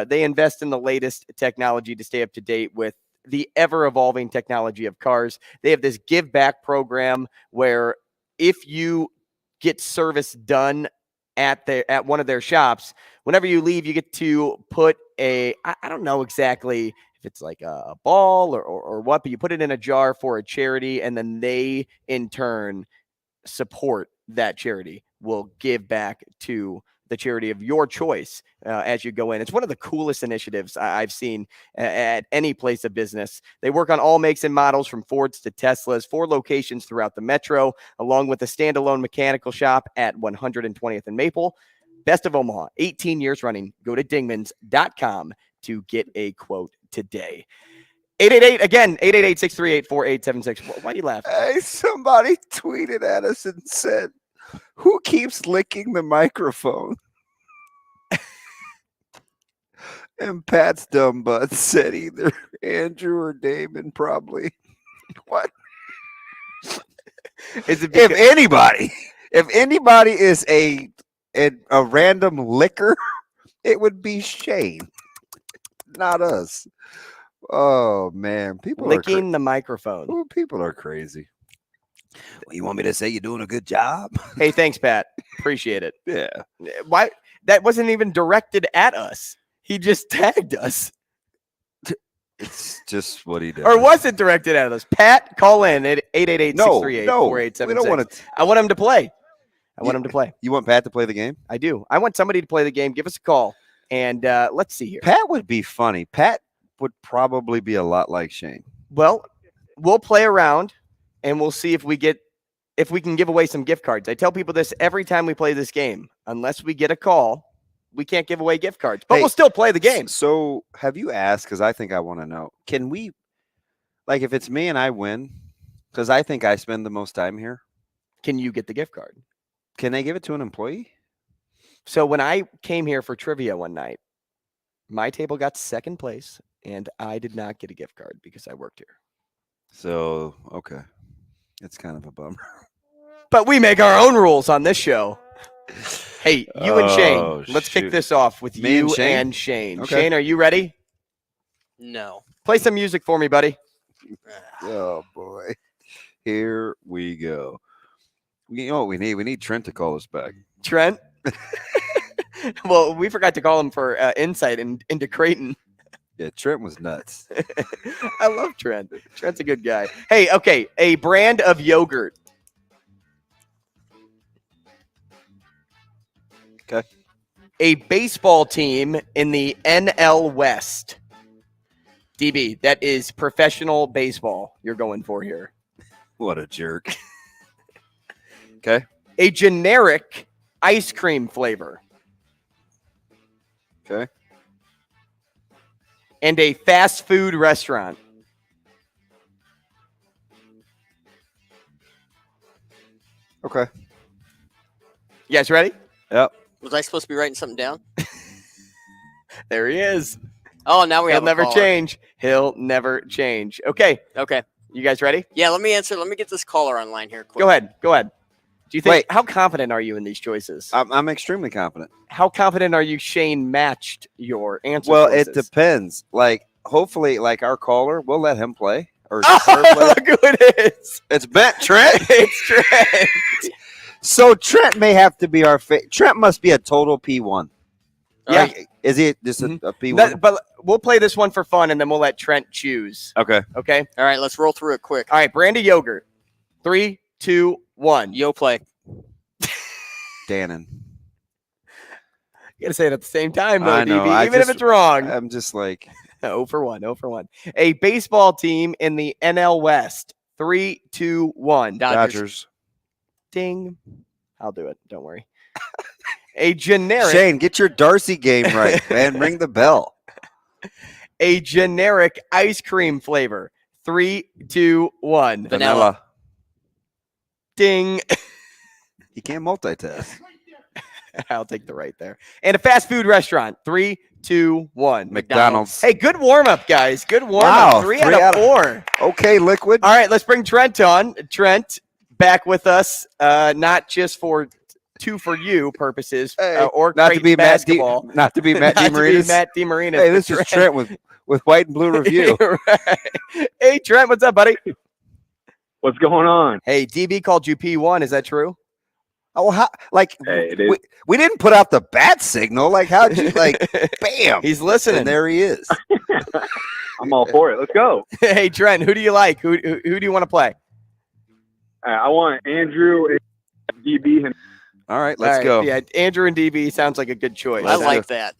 They invest in the latest technology to stay up to date with the ever-evolving technology of cars. They have this give back program where if you get service done at one of their shops, whenever you leave, you get to put I don't know exactly if it's like a ball or what, but you put it in a jar for a charity, and then they in turn support that charity will give back to the charity of your choice as you go in. It's one of the coolest initiatives I've seen at any place of business. They work on all makes and models from Fords to Teslas, 4 locations throughout the metro, along with a standalone mechanical shop at 120th and Maple. Best of Omaha, 18 years running. Go to dingmans.com to get a quote today. 888, again, 888-638-4876. Why do you laugh? Hey, somebody tweeted at us and said, who keeps licking the microphone? And Pat's dumb butt said either Andrew or Damon, probably. What? If anybody is a random licker, it would be Shane, not us. Oh man, people licking the microphone. Oh, people are crazy. Well, you want me to say you're doing a good job? Hey, thanks, Pat. Appreciate it. Yeah. Why? That wasn't even directed at us. He just tagged us. It's just what he does. Or was it directed at us? Pat, call in at 888-638-4876. No, we don't want to. I want him to play. I want him to play. You want Pat to play the game? I do. I want somebody to play the game. Give us a call. And let's see here. Pat would be funny. Pat would probably be a lot like Shane. Well, we'll play around. And we'll see if we can give away some gift cards. I tell people this every time we play this game. Unless we get a call, we can't give away gift cards. But we'll still play the game. So have you asked, because I think I want to know, can we, like if it's me and I win, because I think I spend the most time here. Can you get the gift card? Can they give it to an employee? So when I came here for trivia one night, my table got second place, and I did not get a gift card because I worked here. So, okay. It's kind of a bummer. But we make our own rules on this show. Hey, you and Shane, let's kick this off with Me you and Shane? Okay. Okay. Shane, are you ready? No. Play some music for me, buddy. Oh, boy. Here we go. You know what we need? We need Trent to call us back. Trent? Well, we forgot to call him for insight into Creighton. Yeah, Trent was nuts. I love Trent. Trent's a good guy. Hey, okay, a brand of yogurt. Okay. A baseball team in the NL West. DB, that is professional baseball you're going for here. What a jerk. Okay. A generic ice cream flavor. Okay. And a fast food restaurant. Okay. You guys ready? Yep. Was I supposed to be writing something down? There he is. Oh, now we He'll have never a caller. change. He'll never change. Okay. Okay. You guys ready? Yeah, let me answer. Let me get this caller online here quick. Go ahead. Go ahead. Do you think? Wait. How confident are you in these choices? I'm extremely confident. How confident are you Shane matched your answer? Well, choices? it depends. Like, hopefully, like our caller, we'll let him play. Or Oh, her play. look who it is. It's Bet Trent. It's Trent. So Trent may have to be our Trent must be a total P1. Yeah. Right? Is he just a P1? But we'll play this one for fun, and then we'll let Trent choose. Okay. Okay? All right, let's roll through it quick. All right, brand of yogurt. 3, 2, 1. Yo, play. Dannon. You got to say it at the same time, though, I know. DB, even if it's wrong. I'm just like 0 for 1. 0 for 1. A baseball team in the NL West. 3, 2, 1. Dodgers. Ding. I'll do it. Don't worry. A generic. Shane, get your Darcy game right, man. Ring the bell. A generic ice cream flavor. 3, 2, 1. Vanilla. Ding. You can't multitask. I'll take the right there. And a fast food restaurant. 3, 2, 1. McDonald's. Hey, good warm up, guys. Good warm Wow, up. 3 out of 4. Okay, Liquid. All right, let's bring Trent on. Trent, back with us, not just for 2 for you purposes, or not to be basketball. not to be Matt Not to be DeMarinis. Matt DeMarinis. Hey, this is Trent with White and Blue Review. Right. Hey, Trent, what's up, buddy? What's going on? Hey, DB called you P1. Is that true? Oh, how, like Hey, it is. we didn't put out the bat signal. Like, how'd you like? Bam! He's listening. And there he is. I'm all for it. Let's go. Hey, Trent, who do you like? Who do you want to play? I want Andrew and DB. All right, let's go. Yeah, Andrew and DB sounds like a good choice. I like that.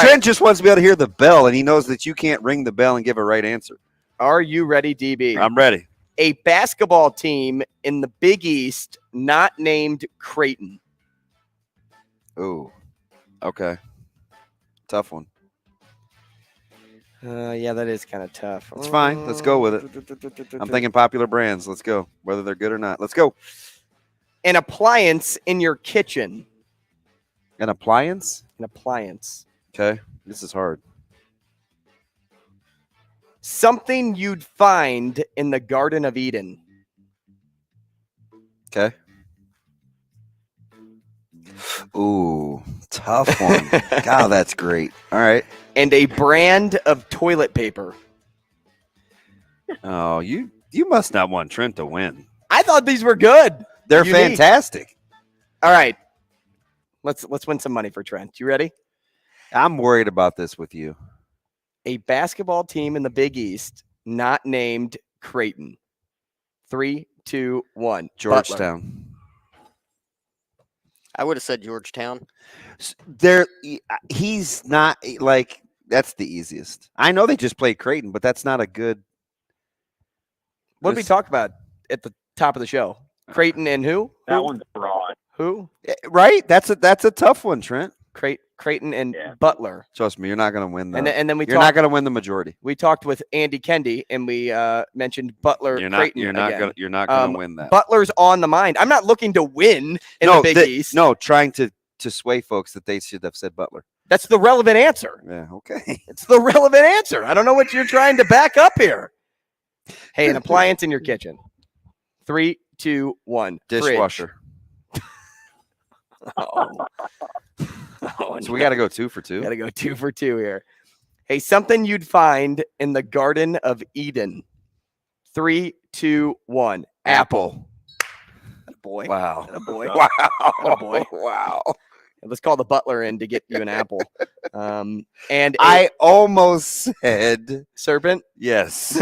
Trent just wants to be able to hear the bell, and he knows that you can't ring the bell and give a right answer. Are you ready, DB? I'm ready. A basketball team in the Big East not named Creighton. Ooh, okay. Tough one. Yeah, that is kind of tough. It's fine. Let's go with it. I'm thinking popular brands. Let's go, whether they're good or not. Let's go. An appliance in your kitchen. An appliance? An appliance. Okay, this is hard. Something you'd find in the Garden of Eden. Okay. Ooh, tough one. God, that's great. All right. And a brand of toilet paper. Oh, you must not want Trent to win. I thought these were good. They're Unique. fantastic. All right. Let's win some money for Trent. You ready? I'm worried about this with you. A basketball team in the Big East not named Creighton. 3, 2, 1. Georgetown. Butler. I would have said Georgetown. He's not like that's the easiest. I know they just played Creighton, but that's not a good. What did we talk about at the top of the show? Creighton and who? That one's broad. Who? Right? That's a tough one, Trent. Creighton and Butler. Trust me, you're not going to win. And then you're not going to win the majority. We talked with Andy Kendeigh, and we mentioned Butler. You're not Creighton you're not going to win that. Butler's on the mind. I'm not looking to win in the Big East. No, trying to sway folks that they should have said Butler. That's the relevant answer. Yeah, okay. It's the relevant answer. I don't know what you're trying to back up here. Hey, an appliance in your kitchen. 3, 2, 1. Dishwasher. So we got to go 2 for 2. Got to go 2 for 2 here. Hey, something you'd find in the Garden of Eden. 3, 2, 1. Apple. Boy. Wow. Boy. Wow. Boy. Wow. Let's call the butler in to get you an apple. And I almost said serpent. Yes.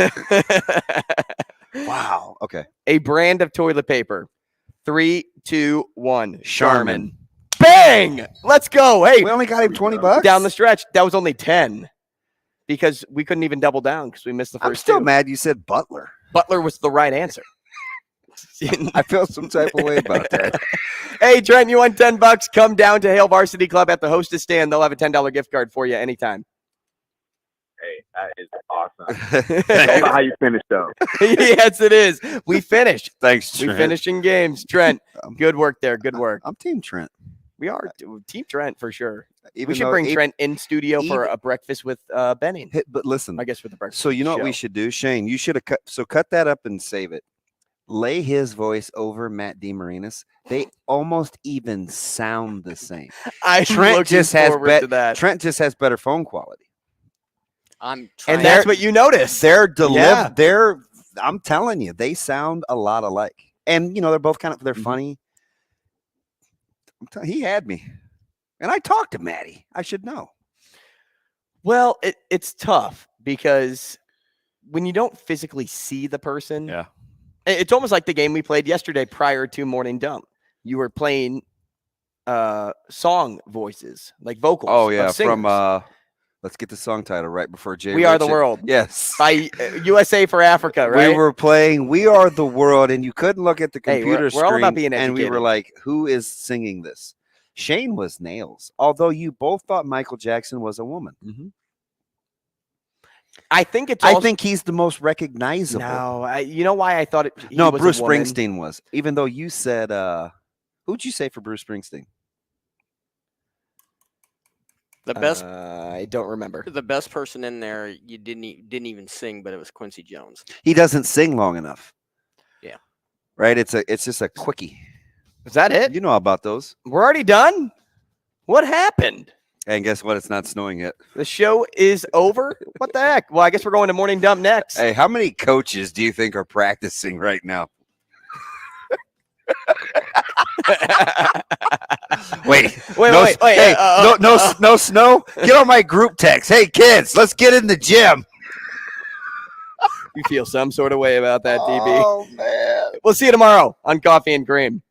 Wow. Okay. A brand of toilet paper. 3, 2, 1. Charmin. Bang! Let's go. Hey, we only got him $20 down the stretch. That was only 10 because we couldn't even double down because we missed the first. I'm still 2. mad you said Butler. Butler was the right answer. I feel some type of way about that. Hey, Trent, you won $10. Come down to Hale Varsity Club at the hostess stand. They'll have a $10 gift card for you anytime. Hey, that is awesome. I don't know how you finished, though. Yes, it is. We finished. Thanks, We Trent. finished in games. Trent, good work there. Good work. I'm Team Trent. We are Team Trent for sure. Even we should bring Trent in studio for a breakfast with Benning. But listen, I guess with the breakfast. so you know show. what we should do, Shane? You should have cut that up and save it. Lay his voice over Matt DeMarinis. They almost even sound the same. Trent just has better phone quality. I'm trying. And that's what you notice. They're I'm telling you, they sound a lot alike. And they're both they're funny. He had me. And I talked to Matty. I should know. Well, it's tough because when you don't physically see the person, it's almost like the game we played yesterday prior to morning dump. You were playing song voices, like vocals. Oh yeah, of singers. from let's get the song title right before Jay. We Are the World. Yes, by USA for Africa. Right. We were playing "We Are the World," and you couldn't look at the computer screen. We're all about being educated. And we were like, "Who is singing this?" Shane was Nails, although you both thought Michael Jackson was a woman. Mm-hmm. I think I think he's the most recognizable. No, you know why I thought it? No, Bruce Springsteen was. Even though you said, who'd you say for Bruce Springsteen? The best. I don't remember. The best person in there. You didn't even sing, but it was Quincy Jones. He doesn't sing long enough. Yeah. Right. It's just a quickie. Is that it? You know about those. We're already done. What happened? And guess what? It's not snowing yet. The show is over? What the heck? Well, I guess we're going to morning dump next. Hey, how many coaches do you think are practicing right now? Wait. Hey, no snow. Get on my group text. Hey, kids, let's get in the gym. You feel some sort of way about that, DB. Oh, man. We'll see you tomorrow on Coffee and Cream.